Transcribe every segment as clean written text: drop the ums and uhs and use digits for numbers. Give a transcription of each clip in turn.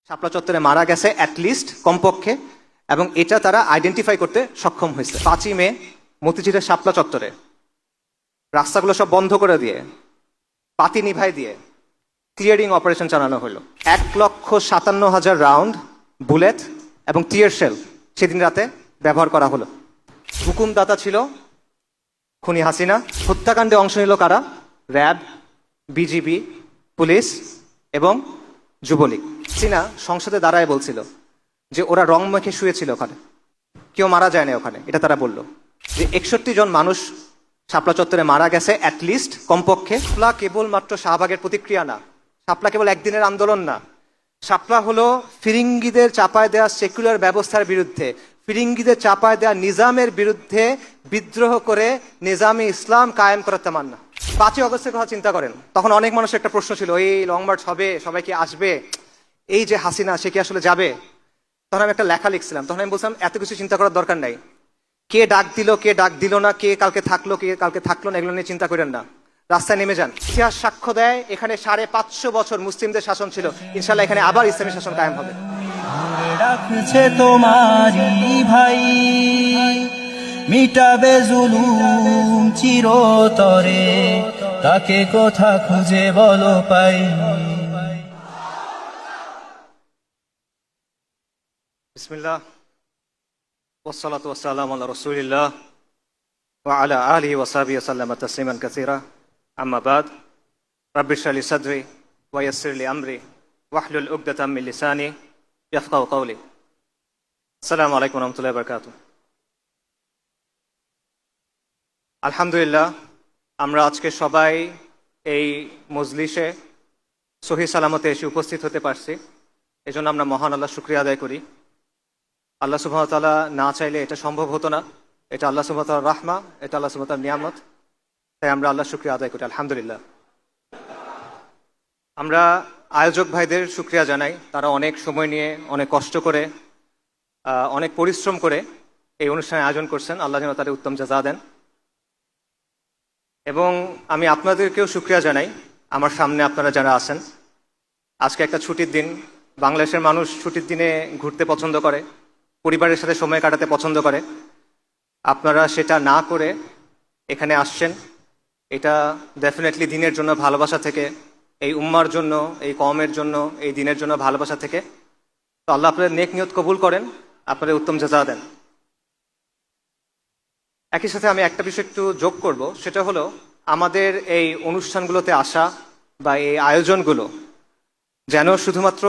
শাপলা চত্বরে মারা গেছে অ্যাটলিস্ট কমপক্ষে, এবং এটা তারা আইডেন্টিফাই করতে সক্ষম হয়েছে। 5ই মে মতিঝিলের শাপলা চত্বরে রাস্তাগুলো সব বন্ধ করে দিয়ে, পাতি নিভাই দিয়ে ক্লিয়ারিং অপারেশন চালানো হলো। 1,57,000 রাউন্ড বুলেট এবং টিয়ার শেল সেদিন রাতে ব্যবহার করা হলো। হুকুমদাতা ছিল খুনি হাসিনা। হত্যাকাণ্ডে অংশ নিল কারা? র্যাব, বিজিবি, পুলিশ এবং যুবলীগ। হাসিনা সংসদে দাঁড়ায় বলছিল যে ওরা রং মেখে শুয়েছিল ওখানে, কেউ মারা যায় না ওখানে। এটা তারা বলল যে 61 জন মানুষ শাপলা চত্বরে মারা গেছে অ্যাটলিস্ট কমপক্ষে। শাপলা কেবলমাত্র শাহবাগের প্রতিক্রিয়া না, শাপলা কেবল একদিনের আন্দোলন না, শাপলা হলো ফিরিঙ্গিদের চাপায় দেওয়া সেকুলার ব্যবস্থার বিরুদ্ধে, ফিরিঙ্গিদের চাপায় দেওয়া নিজামের বিরুদ্ধে বিদ্রোহ করে নিজামে ইসলাম কায়েম করার তামান্না। 5ই অগস্টের কথা চিন্তা করেন, তখন অনেক মানুষের একটা প্রশ্ন ছিল, এই লং মার্চ হবে, সবাই কি আসবে, এই যে হাসিনা সে কি আসলে যাবে? তখন আমি একটা লেখা লিখছিলাম, তখন আমি বলছিলাম এত কিছু চিন্তা করার দরকার নাই। কে ডাক দিল, কে ডাক দিল না, কে কালকে থাকলো, কে কালকে থাকলো না, এগুলো নিয়ে চিন্তা করেন না, রাস্তায় নেমে যান। ইতিহাস সাক্ষ্য দেয় এখানে 550 বছর মুসলিমদের শাসন ছিল, ইনশাল্লাহ এখানে আবার ইসলামী শাসন কায়েম হবে। রাখছে তোমারই ভাই, মিটাবে জুলুম চিরতরে, তাকে কোথা খুঁজে বলো পাই। বিসমিল্লাহ ওয়াসসালাতু ওয়াসসালামু আলা রাসূলিল্লাহ ওয়া আলা আলিহি ওয়া সাহবিহি ওয়া সাল্লামা তাসলিমান কাসীরা, আম্মা বাদ। রাব্বি ইশরাহ লি সাদরি ওয়া ইয়াসসির লি আমরি ওয়াহলুল উকদাতাম মিন লিসানি ইয়াফকাহু কওলি। আসসালামু আলাইকুম ওয়া রাহমাতুল্লাহি ওয়া বারাকাতুহু। আলহামদুলিল্লাহ, আমরা আজকে সবাই এই মজলিসে সহি সালামতে এসে উপস্থিত হতে পারছি, এজন্য আমরা মহান আল্লাহ শুকরিয়া আদায় করি। আল্লাহ সুবহানাহু ওয়া তাআলা না চাইলে এটা সম্ভব হতো না, এটা আল্লাহ সুবহানাহু ওয়া তাআলার রাহমা, এটা আল্লাহ সুবহানাহু ওয়া তাআলার নিয়ামত, তাই আমরা আল্লাহ শুকরিয়া আদায় করি আলহামদুলিল্লাহ। আমরা আয়োজক ভাইদের শুকরিয়া জানাই, তারা অনেক সময় নিয়ে, অনেক কষ্ট করে, অনেক পরিশ্রম করে এই অনুষ্ঠানের আয়োজন করছেন, আল্লাহ যেন তাদের উত্তম জাযা দেন। এবং আমি আপনাদেরকেও শুকরিয়া জানাই, আমার সামনে আপনারা যারা আছেন। আজকে একটা ছুটির দিন, বাংলাদেশের মানুষ ছুটির দিনে ঘুরতে পছন্দ করে, পরিবারের সাথে সময় কাটাতে পছন্দ করে। আপনারা সেটা না করে এখানে আসছেন, এটা ডেফিনেটলি দিনের জন্য ভালোবাসা থেকে, এই উম্মার জন্য, এই কওমের জন্য, এই দিনের জন্য ভালোবাসা থেকে। তো আল্লাহ আপনাদের নেক নিয়ত কবুল করেন, আপনাদের উত্তম জাযা দেন। একই সাথে আমি একটা বিষয় একটু যোগ করব, সেটা হলো আমাদের এই অনুষ্ঠানগুলোতে আসা বা এই আয়োজনগুলো যেন শুধুমাত্র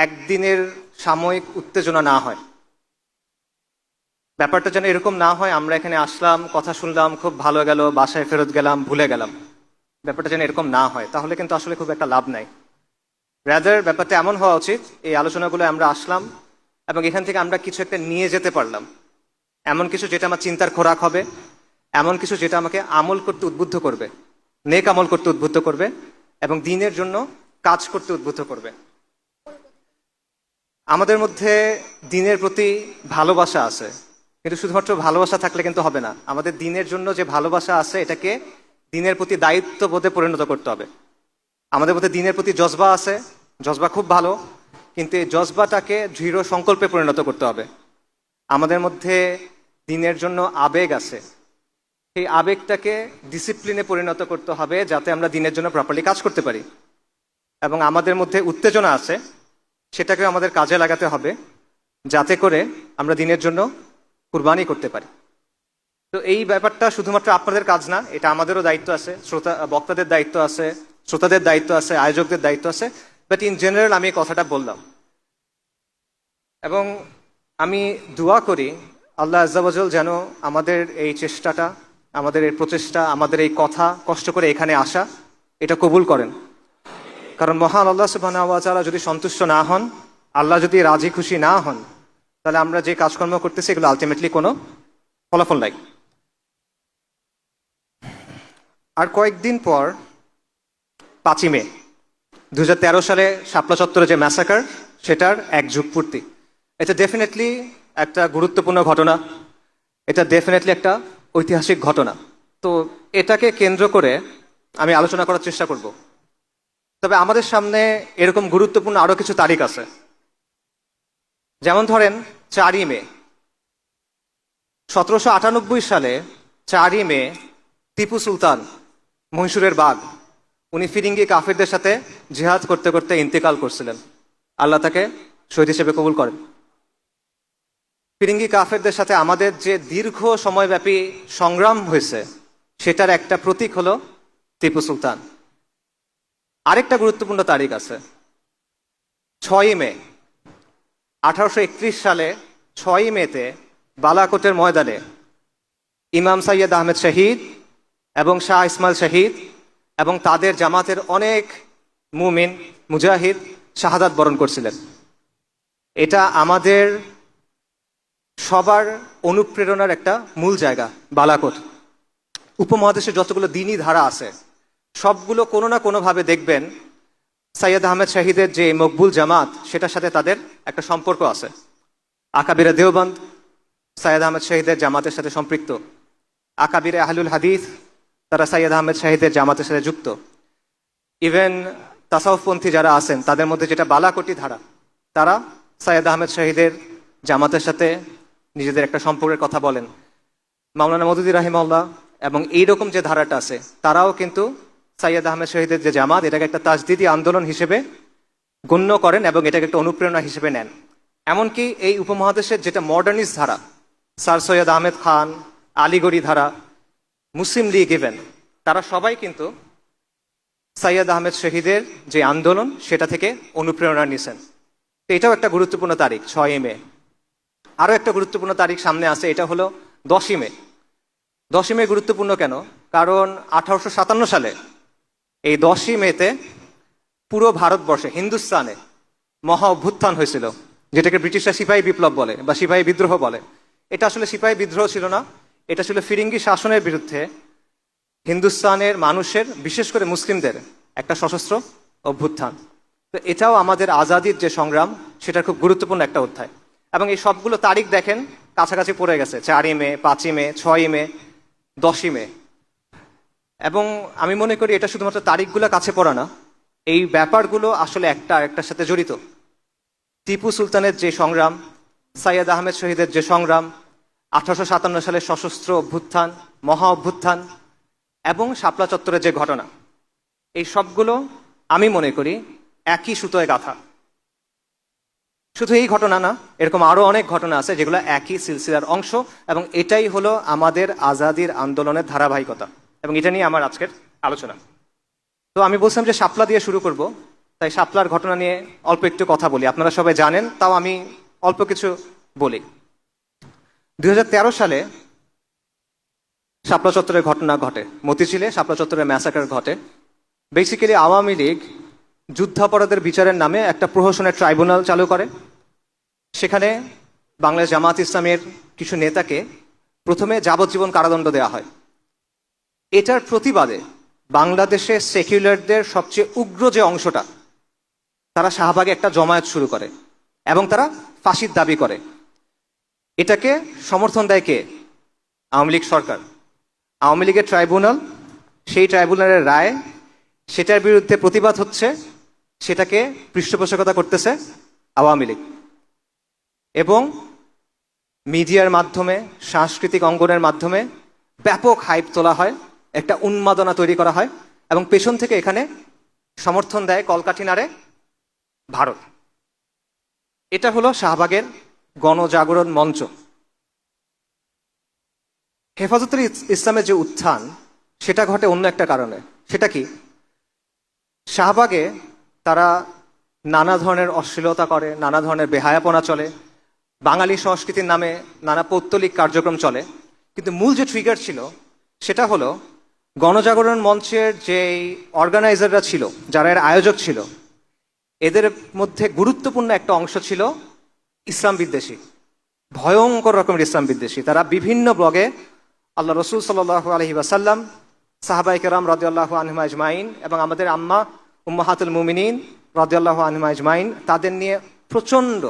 একদিনের সাময়িক উত্তেজনা না হয়। ব্যাপারটা যেন এরকম না হয় আমরা এখানে আসলাম, কথা শুনলাম, খুব ভালো গেল, বাসায় ফেরত গেলাম, ভুলে গেলাম। ব্যাপারটা যেন এরকম না হয়, তাহলে কিন্তু আসলে খুব একটা লাভ নাই। রাদার ব্যাপারটা এমন হওয়া উচিত, এই আলোচনাগুলো আমরা আসলাম এবং এখান থেকে আমরা কিছু একটা নিয়ে যেতে পারলাম, এমন কিছু যেটা আমার চিন্তার খোরাক হবে, এমন কিছু যেটা আমাকে আমল করতে উদ্বুদ্ধ করবে, নেক আমল করতে উদ্বুদ্ধ করবে এবং দিনের জন্য কাজ করতে উদ্বুদ্ধ করবে। আমাদের মধ্যে দিনের প্রতি ভালোবাসা আছে, কিন্তু শুধুমাত্র ভালোবাসা থাকলে কিন্তু হবে না। আমাদের দিনের জন্য যে ভালোবাসা আছে এটাকে দিনের প্রতি দায়িত্ববোধে পরিণত করতে হবে। আমাদের মধ্যে দিনের প্রতি জজবা আছে, জজবা খুব ভালো, কিন্তু এই জজবাটাকে দৃঢ় সংকল্পে পরিণত করতে হবে। আমাদের মধ্যে দিনের জন্য আবেগ আছে, সেই আবেগটাকে ডিসিপ্লিনে পরিণত করতে হবে যাতে আমরা দিনের জন্য প্রপারলি কাজ করতে পারি। এবং আমাদের মধ্যে উত্তেজনা আছে, সেটাকে আমাদের কাজে লাগাতে হবে যাতে করে আমরা দিনের জন্য কুরবানি করতে পারি। তো এই ব্যাপারটা শুধুমাত্র আপনাদের কাজ না, এটা আমাদেরও দায়িত্ব আছে, বক্তাদের দায়িত্ব আছে, শ্রোতাদের দায়িত্ব আছে, আয়োজকদের দায়িত্ব আছে। বাট ইন জেনারেল আমি এই কথাটা বললাম এবং আমি দোয়া করি আল্লাহ আজ্জা ওয়াজাল যেন আমাদের এই চেষ্টাটা, আমাদের এই প্রচেষ্টা, আমাদের এই কথা, কষ্ট করে এখানে আসা, এটা কবুল করেন। কারণ মহান আল্লাহ সুবহানাহু ওয়া তাআলা যদি সন্তুষ্ট না হন, আল্লাহ যদি রাজি খুশি না হন, তাহলে আমরা যে কাজকর্ম করতেছি এগুলো আলটিমেটলি কোনো ফলাফল নাই। আর কয়েকদিন পর 5ই মে 2013 সালে শাপলা চত্বরে যে ম্যাসাকার, সেটার 1 যুগ পূর্তি। এটা ডেফিনেটলি একটা গুরুত্বপূর্ণ ঘটনা, এটা ডেফিনেটলি একটা ঐতিহাসিক ঘটনা। তো এটাকে কেন্দ্র করে আমি আলোচনা করার চেষ্টা করব। তবে আমাদের সামনে এরকম গুরুত্বপূর্ণ আরো কিছু তারিখ আছে, যেমন ধরেন 4ই মে 1798 সালে 4ই মে টিপু সুলতান মহীশূরের বাঘ উনি ফিরিঙ্গি কাফেরদের সাথে জিহাদ করতে করতে ইন্তেকাল করছিলেন। আল্লাহ তাকে শহীদ হিসেবে কবুল করেন। ফিরিঙ্গি কাফেরদের সাথে আমাদের যে দীর্ঘ সময়ব্যাপী সংগ্রাম হয়েছে সেটার একটা প্রতীক হলো টিপু সুলতান। আরেকটা গুরুত্বপূর্ণ তারিখ আছে 6ই মে 1831 সালে 6ই মেতে বালাকোটের ময়দানে ইমাম সৈয়দ আহমেদ শহীদ এবং শাহ ইসমাইল শহীদ এবং তাদের জামাতের অনেক মুমিন মুজাহিদ শাহাদাত বরণ করছিলেন। এটা আমাদের সবার অনুপ্রেরণার একটা মূল জায়গা বালাকোট। উপমহাদেশে যতগুলো দিনী ধারা আছে সবগুলো কোনো না কোনোভাবে দেখবেন সৈয়দ আহমেদ শহীদের যে মকবুল জামাত সেটার সাথে তাদের একটা সম্পর্ক আছে। আকাবিরে দেওবন্দ সৈয়দ আহমেদ শহীদের জামাতের সাথে সম্পৃক্ত, আকাবিরে আহলুল হাদিস তারা সৈয়দ আহমেদ শহীদের জামাতের সাথে যুক্ত। ইভেন তাসাউফপন্থী যারা আছেন তাদের মধ্যে যেটা বালাকোটি ধারা, তারা সৈয়দ আহমেদ শহীদের জামাতের সাথে নিজেদের একটা সম্পর্কের কথা বলেন। মাওলানা মওদুদী রাহিমাহুল্লাহ এবং এইরকম যে ধারাটা আছে তারাও কিন্তু সৈয়দ আহমেদ শহীদের যে জামাত এটাকে একটা তাজদিদি আন্দোলন হিসেবে গণ্য করেন এবং এটাকে একটা অনুপ্রেরণা হিসেবে নেন। এমনকি এই উপমহাদেশের যেটা মডার্নিস্ট ধারা, স্যার সৈয়দ আহমেদ খান, আলীগড়ি ধারা, মুসলিম লীগ ইভেন, তারা সবাই কিন্তু সৈয়দ আহমেদ শহীদের যে আন্দোলন সেটা থেকে অনুপ্রেরণা নিয়েছেন। তো এটাও একটা গুরুত্বপূর্ণ তারিখ 6ই মে। আরও একটা গুরুত্বপূর্ণ তারিখ সামনে আছে, এটা হলো 10ই মে। 10ই মে গুরুত্বপূর্ণ কেন? কারণ 1857 সালে এই 10ই মেতে পুরো ভারতবর্ষে হিন্দুস্তানে মহা অভ্যুত্থান হয়েছিল, যেটাকে ব্রিটিশরা সিপাহী বিপ্লব বলে বা সিপাহী বিদ্রোহ বলে। এটা আসলে সিপাহী বিদ্রোহ ছিল না, এটা ছিল ফিরিঙ্গি শাসনের বিরুদ্ধে হিন্দুস্তানের মানুষের, বিশেষ করে মুসলিমদের একটা সশস্ত্র অভ্যুত্থান। তো এটাও আমাদের আজাদির যে সংগ্রাম সেটার খুব গুরুত্বপূর্ণ একটা অধ্যায়। এবং এই সবগুলো তারিখ দেখেন কাছাকাছি পড়ে গেছে, 4ই মে, 5ই মে, 6ই মে, 10ই মে। এবং আমি মনে করি এটা শুধুমাত্র তারিখগুলো কাছে পড়া না, এই ব্যাপারগুলো আসলে একটা আরেকটার সাথে জড়িত। টিপু সুলতানের যে সংগ্রাম, সৈয়দ আহমেদ শহীদের যে সংগ্রাম, 1857 সালের সশস্ত্র অভ্যুত্থান, মহা অভ্যুত্থান এবং শাপলা চত্বরের যে ঘটনা, এই সবগুলো আমি মনে করি একই সুতোয় গাঁথা। শুধু এই ঘটনা না, এরকম আরো অনেক ঘটনা আছে যেগুলো একই সিলসিলার অংশ, এবং এটাই হলো আমাদের আজাদির আন্দোলনের ধারাবাহিকতা। এবং এটা নিয়ে আমার আজকের আলোচনা। তো আমি বলছিলাম যে শাপলা দিয়ে শুরু করব, তাই শাপলার ঘটনা নিয়ে অল্প একটু কথা বলি। আপনারা সবাই জানেন, তাও আমি অল্প কিছু বলি। 2013 সালে শাপলা চত্বরের ঘটনা ঘটে, মতিঝিলে শাপলা চত্বরের ম্যাসাকার ঘটে। বেসিক্যালি আওয়ামী লীগ যুদ্ধাপরাধের বিচারের নামে একটা প্রহসনের ট্রাইব্যুনাল চালু করে। সেখানে বাংলাদেশ জামাত ইসলামের কিছু নেতাকে প্রথমে যাবজ্জীবন কারাদণ্ড দেওয়া হয়। এটার প্রতিবাদে বাংলাদেশের সেকুলারদের সবচেয়ে উগ্র যে অংশটা, তারা শাহবাগে একটা জমায়েত শুরু করে এবং তারা ফাঁসির দাবি করে। এটাকে সমর্থন দেয় কে? আওয়ামী লীগ সরকার। আওয়ামী লীগের ট্রাইব্যুনাল, সেই ট্রাইব্যুনালের রায়, সেটার বিরুদ্ধে প্রতিবাদ হচ্ছে, সেটাকে পৃষ্ঠপোষকতা করতেছে আওয়ামী লীগ। এবং মিডিয়ার মাধ্যমে, সাংস্কৃতিক অঙ্গনের মাধ্যমে ব্যাপক হাইপ তোলা হয়, একটা উন্মাদনা তৈরি করা হয়, এবং পেছন থেকে এখানে সমর্থন দেয় কলকাঠি নাড়ে ভারত। এটা হলো শাহবাগের গণজাগরণ মঞ্চ। হেফাজতুল ইসলামের যে উত্থান, সেটা ঘটে অন্য একটা কারণে। সেটা কি? শাহবাগে তারা নানা ধরনের অশ্লীলতা করে, নানা ধরনের বেহায়াপনা চলে, বাঙালি সংস্কৃতির নামে নানা পৌত্তলিক কার্যক্রম চলে। কিন্তু মূল যে ট্রিগার ছিল সেটা হলো গণজাগরণ মঞ্চের যে অর্গানাইজাররা ছিল, যারা এর আয়োজক ছিল, এদের মধ্যে গুরুত্বপূর্ণ একটা অংশ ছিল ইসলাম বিদ্বেষী, ভয়ঙ্কর রকমের ইসলাম বিদ্বেষী। তারা বিভিন্ন ব্লগে আল্লাহ রসুল সাল্লাল্লাহু আলাইহি ওয়াসাল্লাম, সাহাবায়ে কেরাম রাদিয়াল্লাহু আনহুম আজমাইন এবং আমাদের আম্মা উম্মাহাতুল মুমিনিন রাদিয়াল্লাহু আনহুম আজমাইন, তাদের নিয়ে প্রচণ্ড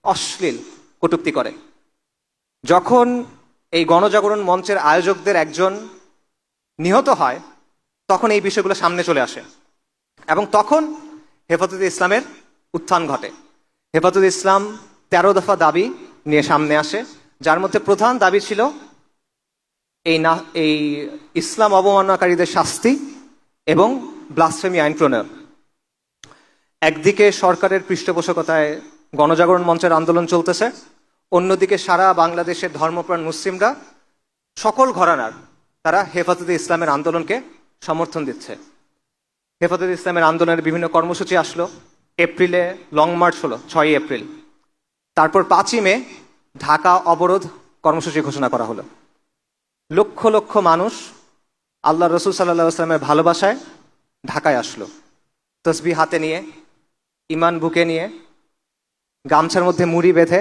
অশ্লীল কটূক্তি করে। যখন এই গণজাগরণ মঞ্চের আয়োজকদের একজন নিহত হয়, তখন এই বিষয়গুলো সামনে চলে আসে এবং তখন হেফাজতে ইসলামের উত্থান ঘটে। হেফাজতে ইসলাম 13 দফা দাবি নিয়ে সামনে আসে, যার মধ্যে প্রধান দাবি ছিল এই ইসলাম অবমাননাকারীদের শাস্তি এবং ব্লাসফেমি আইন প্রণয়ন। একদিকে সরকারের পৃষ্ঠপোষকতায় গণজাগরণ মঞ্চের আন্দোলন চলতেছে, অন্যদিকে সারা বাংলাদেশের ধর্মপ্রাণ মুসলিমরা সকল ঘরানার তারা হেফাজতে ইসলামের আন্দোলনকে সমর্থন দিচ্ছে। হেফাজতে ইসলামের আন্দোলনের বিভিন্ন কর্মসূচি আসলো। এপ্রিলে লং মার্চ হলো 6 এপ্রিল। তারপর 5 মে ঢাকা অবরোধ কর্মসূচি ঘোষণা করা হলো। লক্ষ লক্ষ মানুষ আল্লাহ রসুল সাল্লাহ আসলামের ভালোবাসায় ঢাকায় আসলো, তসবিহ হাতে নিয়ে, ইমান বুকে নিয়ে, গামছার মধ্যে মুড়ি বেঁধে,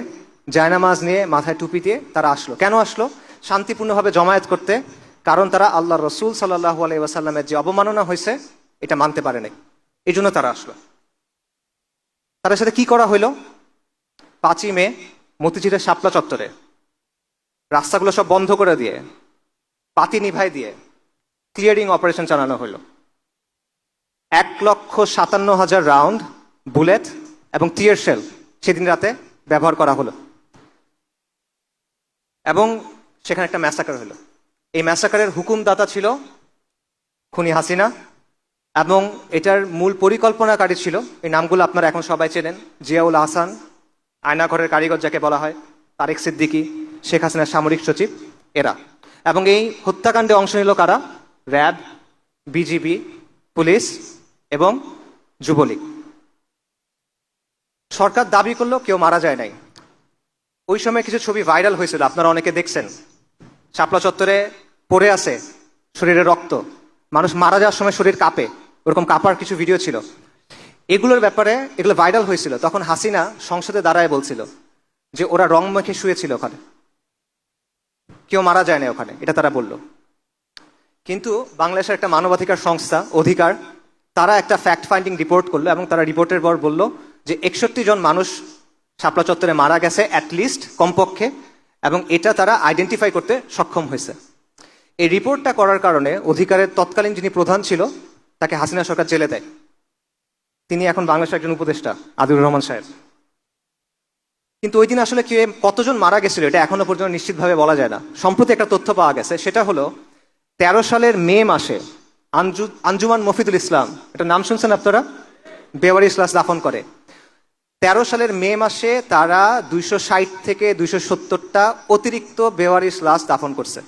জায়নামাজ নিয়ে, মাথায় টুপি দিয়ে তারা আসলো। কেন আসলো? শান্তিপূর্ণভাবে জমায়েত করতে। কারণ তারা আল্লাহ রসুল সাল্লাহ আলাই ওয়াসাল্লামের যে অবমাননা হয়েছে এটা মানতে পারে নাই, এই জন্য তারা আসলো। তাদের সাথে কি করা হইল? 5 মে মতিঝিলের শাপলা চত্বরে রাস্তাগুলো সব বন্ধ করে দিয়ে, পাতি নিভাই দিয়ে ক্লিয়ারিং অপারেশন চালানো হলো। 1,57,000 রাউন্ড বুলেট এবং টিয়ার শেল সেদিন রাতে ব্যবহার করা হলো এবং সেখানে একটা ম্যাসাকার হলো। এই ম্যাসাকারের হুকুমদাতা ছিল খুনি হাসিনা এবং এটার মূল পরিকল্পনাকারী ছিল, এই নামগুলো আপনারা এখন সবাই চেনেন, জিয়াউল আহসান, আয়নাঘরের কারিগর যাকে বলা হয়, তারেক সিদ্দিকী, শেখ হাসিনার সামরিক সচিব, এরা। এবং এই হত্যাকাণ্ডে অংশ নিল কারা? র্যাব, বিজিবি, পুলিশ এবং যুবলীগ। সরকার দাবি করলো কেউ মারা যায় নাই। ওই সময় কিছু ছবি ভাইরাল হয়েছিল, আপনারা অনেকে দেখছেন। শাপলা চত্বরে পড়ে আছে শরীরে রক্ত, মানুষ মারা যাওয়ার সময় শরীর কাঁপে, ওরকম কাঁপার কিছু ভিডিও ছিল। এগুলোর ব্যাপারে এগুলো ভাইরাল হয়েছিল। তখন হাসিনা সংসদে দাঁড়ায় বলছিল যে ওরা রং মেখে শুয়েছিল ওখানে, কেউ মারা যায় না ওখানে, এটা তারা বলল। কিন্তু বাংলাদেশের একটা মানবাধিকার সংস্থা অধিকার, তারা একটা ফ্যাক্ট ফাইন্ডিং রিপোর্ট করলো এবং তারা রিপোর্টের পর বলল যে 61 জন মানুষ শাপলা চত্বরে মারা গেছে অ্যাটলিস্ট, কমপক্ষে, এবং এটা তারা আইডেন্টিফাই করতে সক্ষম হয়েছে। এই রিপোর্টটা করার কারণে অধিকারের তৎকালীন যিনি প্রধান ছিল তাকে হাসিনা সরকার জেলে দেয়। তিনি এখন বাংলাদেশের একজন উপদেষ্টা, আদিলুর রহমান সাহেব। কিন্তু ওই দিন আসলে কতজন মারা গেছিল এটা এখনো পর্যন্ত নিশ্চিতভাবে বলা যায় না। সম্প্রতি একটা তথ্য পাওয়া গেছে, সেটা হলো 13 সালের মে মাসে আঞ্জুমান মফিদুল ইসলাম, এটা নাম শুনছেন আপনারা? বেওয়ারিশ লাশ দাফন করে। 13 সালের মে মাসে তারা 260 থেকে 270টা অতিরিক্ত বেওয়ারিশ লাশ দাফন করছে।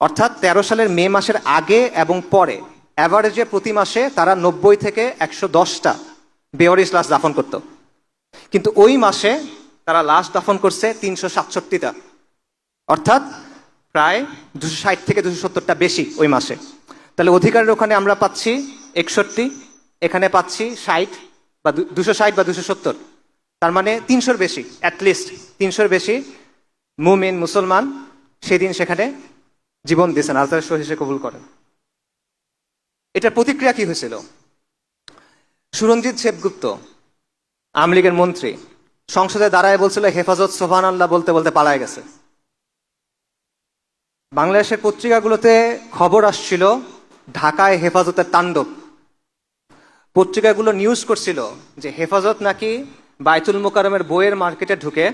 অর্থাৎ 13 সালের মে মাসের আগে এবং পরে অ্যাভারেজে প্রতি মাসে তারা 90 থেকে 110টা বেওয়ারিশ লাশ দাফন করত। কিন্তু ওই মাসে তারা লাশ দাফন করছে 367টা, অর্থাৎ প্রায় 260 থেকে 270টা বেশি ওই মাসে। তাহলে অধিকারের ওখানে আমরা পাচ্ছি 61, এখানে পাচ্ছি 60 বা 260 বা 270, তার মানে 300-র বেশি, অ্যাটলিস্ট 300-র বেশি মুমিন মুসলমান সেদিন সেখানে জীবন দিয়েছেন, আল্লাহ তাআলা শহীদ হিসেবে কবুল করেন। এটার প্রতিক্রিয়া কি হয়েছিল? সুরঞ্জিত সেনগুপ্ত, আওয়ামী লীগের মন্ত্রী, সংসদে দাঁড়ায় বলছিল হেফাজত সুবহানাল্লাহ বলতে বলতে পালায় গেছে। বাংলাদেশের পত্রিকাগুলোতে খবর আসছিল ঢাকায় হেফাজতের তাণ্ডব। পত্রিকাগুলো নিউজ করছিল যে হেফাজত নাকি বাইতুল মোকাররমের বইয়ের মার্কেটে ঢুকে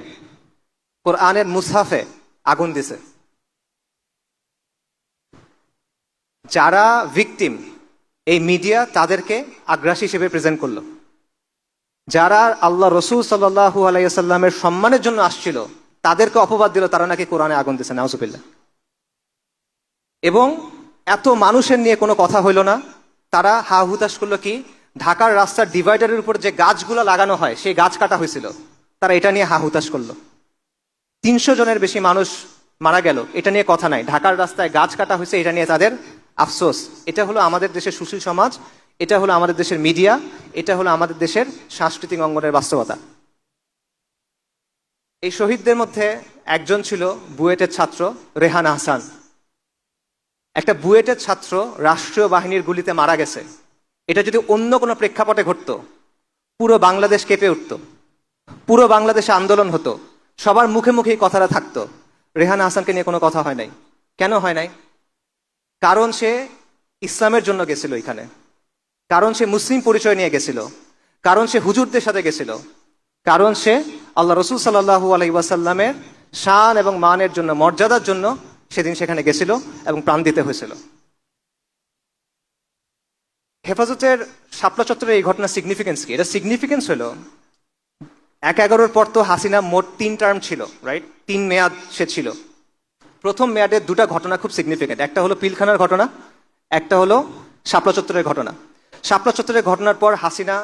কোরআনের মুসহাফে আগুন দিছে। যারা ভিকটিম, এই মিডিয়া তাদেরকে আগ্রাসী হিসেবে প্রেজেন্ট করলো। যারা আল্লাহ রসুল সাল্লাল্লাহু আলাইহি সাল্লামের সম্মানের জন্য আসছিল তাদেরকে অপবাদ দিল তারা নাকি কোরআনে আগুন দিছে, নাউজুবিল্লাহ। এবং এত মানুষের নিয়ে কোনো কথা হইল না, তারা হা হুতাশ করলো কি, ঢাকার রাস্তার ডিভাইডারের উপর যে গাছগুলো লাগানো হয় সেই গাছ কাটা হয়েছিল, তারা এটা নিয়ে হা হুতাশ করলো। 300 জনের বেশি মানুষ মারা গেল, এটা নিয়ে কথা নাই। ঢাকার রাস্তায় গাছ কাটা হয়েছে, এটা নিয়ে তাদের আফসোস। এটা হলো আমাদের দেশের সুশীল সমাজ, এটা হলো আমাদের দেশের মিডিয়া, এটা হলো আমাদের দেশের সাংস্কৃতিক অঙ্গনের বাস্তবতা। এই শহীদদের মধ্যে একজন ছিল বুয়েটের ছাত্র রেহান আহসান। একটা বুয়েটের ছাত্র রাষ্ট্রীয় বাহিনীর গুলিতে মারা গেছে, এটা যদি অন্য কোনো প্রেক্ষাপটে ঘটতো পুরো বাংলাদেশ কেঁপে উঠত, পুরো বাংলাদেশে আন্দোলন হতো, সবার মুখে মুখে এই কথাটা থাকতো। রেহান আহসানকে নিয়ে কোনো কথা হয় নাই। কেন হয় নাই? কারণ সে ইসলামের জন্য গেছিল এখানে, কারণ সে মুসলিম পরিচয় নিয়ে গেছিল, কারণ সে হুজুরদের সাথে গেছিল, কারণ সে আল্লাহ রসুল সাল্লাল্লাহু আলাইহি ওয়াসাল্লামের শান এবং মানের জন্য, মর্যাদার জন্য সেদিন সেখানে গেছিল এবং প্রাণ দিতে হয়েছিল। হেফাজতের শাপলা চত্বরে এই ঘটনার সিগনিফিকেন্স কি? এটা সিগনিফিকেন্স হলো 1/11 পর তো হাসিনা মোট 3 টার্ম ছিল, রাইট? 3 মেয়াদ সে ছিল। প্রথম মেয়াদের 2টা ঘটনা খুব সিগনিফিকেন্ট। একটা হলো পিলখানার ঘটনা, একটা হলো শাপলা চত্বরের ঘটনা। শাপলা চত্বরের ঘটনার পর হাসিনা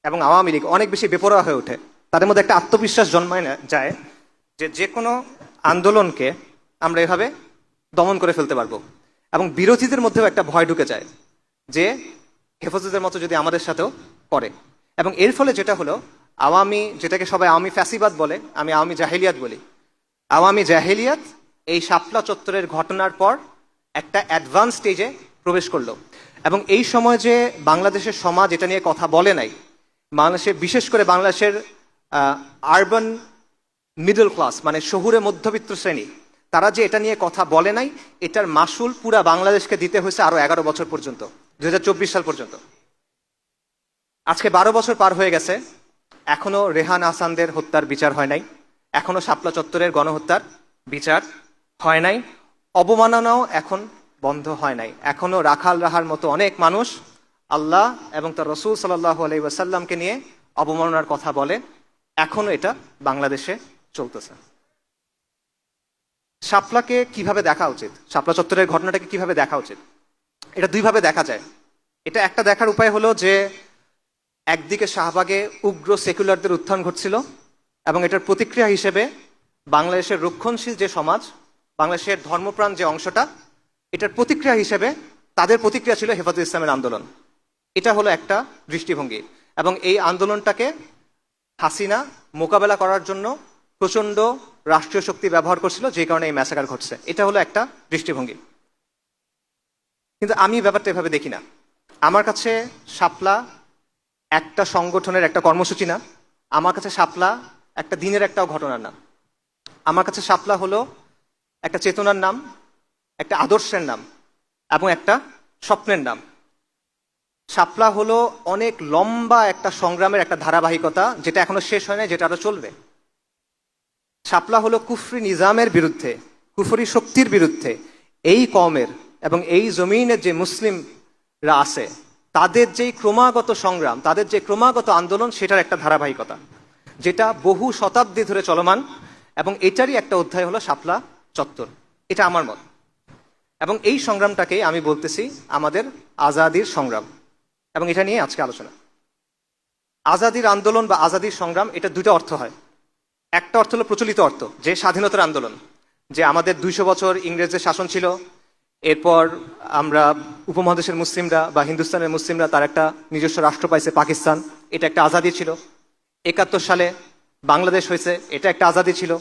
এবং আওয়ামী লীগ অনেক বেশি বেপরোয়া হয়ে ওঠে। তাদের মধ্যে একটা আত্মবিশ্বাস জন্মায় না যায় যে যে কোনো আন্দোলনকে আমরা এভাবে দমন করে ফেলতে পারবো, এবং বিরোধীদের মধ্যেও একটা ভয় ঢুকে যায় যে হেফাজতের মতো যদি আমাদের সাথেও করে। এবং এর ফলে যেটা হলো, আওয়ামী, যেটাকে সবাই আওয়ামী ফ্যাসিবাদ বলে, আমি আওয়ামী জাহেলিয়াত বলি, আওয়ামী জাহেলিয়াত এই শাপলা চত্বরের ঘটনার পর একটা অ্যাডভান্স স্টেজে প্রবেশ করলো। এবং এই সময় যে বাংলাদেশের সমাজ এটা নিয়ে কথা বলে নাই, বাংলাদেশের, বিশেষ করে বাংলাদেশের আরবান মিডল ক্লাস, মানে শহুরে মধ্যবিত্ত শ্রেণী, তারা যে এটা নিয়ে কথা বলে নাই, এটার মাসুল পুরা বাংলাদেশকে দিতে হয়েছে আরো 11 বছর পর্যন্ত, 2024 সাল পর্যন্ত। আজকে 12 বছর পার হয়ে গেছে, এখনো রেহান আহসানদের হত্যার বিচার হয় নাই, এখনো শাপলা চত্বরের গণহত্যার বিচার হয় নাই, অবমাননাও এখন বন্ধ হয় নাই। এখনো রাখাল রাহার মতো অনেক মানুষ আল্লাহ এবং তার রসুল সাল্লাল্লাহু আলাইহি ওয়াসাল্লামকে নিয়ে অবমাননার কথা বলে, এখনো এটা বাংলাদেশে চলতেছে। শাপলাকে কিভাবে দেখা উচিত, শাপলা চত্বরের ঘটনাটাকে কিভাবে দেখা উচিত? এটা 2 ভাবে দেখা যায়। এটা একটা দেখার উপায় হলো যে একদিকে শাহবাগে উগ্র সেকুলারদের উত্থান ঘটছিল, এবং এটার প্রতিক্রিয়া হিসেবে বাংলাদেশের রক্ষণশীল যে সমাজ, বাংলাদেশের ধর্মপ্রাণ যে অংশটা, এটার প্রতিক্রিয়া হিসেবে তাদের প্রতিক্রিয়া ছিল হেফাজত ইসলামের আন্দোলন। এটা হলো একটা দৃষ্টিভঙ্গি, এবং এই আন্দোলনটাকে হাসিনা মোকাবেলা করার জন্য প্রচন্ড রাষ্ট্রীয় শক্তি ব্যবহার করছিল, যে কারণে এই ম্যাসাকার ঘটছে। এটা হলো একটা দৃষ্টিভঙ্গি। কিন্তু আমি ব্যাপারটা এভাবে দেখি না। আমার কাছে শাপলা একটা সংগঠনের একটা কর্মসূচি না, আমার কাছে শাপলা একটা দিনের একটাও ঘটনার নাম। আমার কাছে শাপলা হলো একটা চেতনার নাম, একটা আদর্শের নাম, এবং একটা স্বপ্নের নাম। শাপলা হলো অনেক লম্বা একটা সংগ্রামের একটা ধারাবাহিকতা, যেটা এখনো শেষ হয় না, যেটা আরো চলবে। শাপলা হলো কুফরি নিজামের বিরুদ্ধে, কুফরি শক্তির বিরুদ্ধে এই কওমের এবং এই জমিনের যে মুসলিমরা আছে তাদের যেই ক্রমাগত সংগ্রাম, তাদের যে ক্রমাগত আন্দোলন, সেটার একটা ধারাবাহিকতা, যেটা বহু শতাব্দী ধরে চলমান। এবং এটারই একটা অধ্যায় হলো শাপলা চত্বর। এটা আমার মত। এবং এই সংগ্রামটাকেই আমি বলতেছি আমাদের আজাদির সংগ্রাম, এবং এটা নিয়ে আজকে আলোচনা। আজাদির আন্দোলন বা আজাদির সংগ্রাম, এটা 2টা অর্থ হয়। একটা অর্থ হলো প্রচলিত অর্থ, যে স্বাধীনতার আন্দোলন, যে আমাদের 200 বছর ইংরেজদের শাসন ছিল, এরপর আমরা উপমহাদেশের মুসলিমরা বা হিন্দুস্তানের মুসলিমরা তার একটা নিজস্ব রাষ্ট্র পাইছে পাকিস্তান, এটা একটা আজাদি ছিল। 71 সালে বাংলাদেশ হয়েছে, এটা একটা আজাদি ছিল।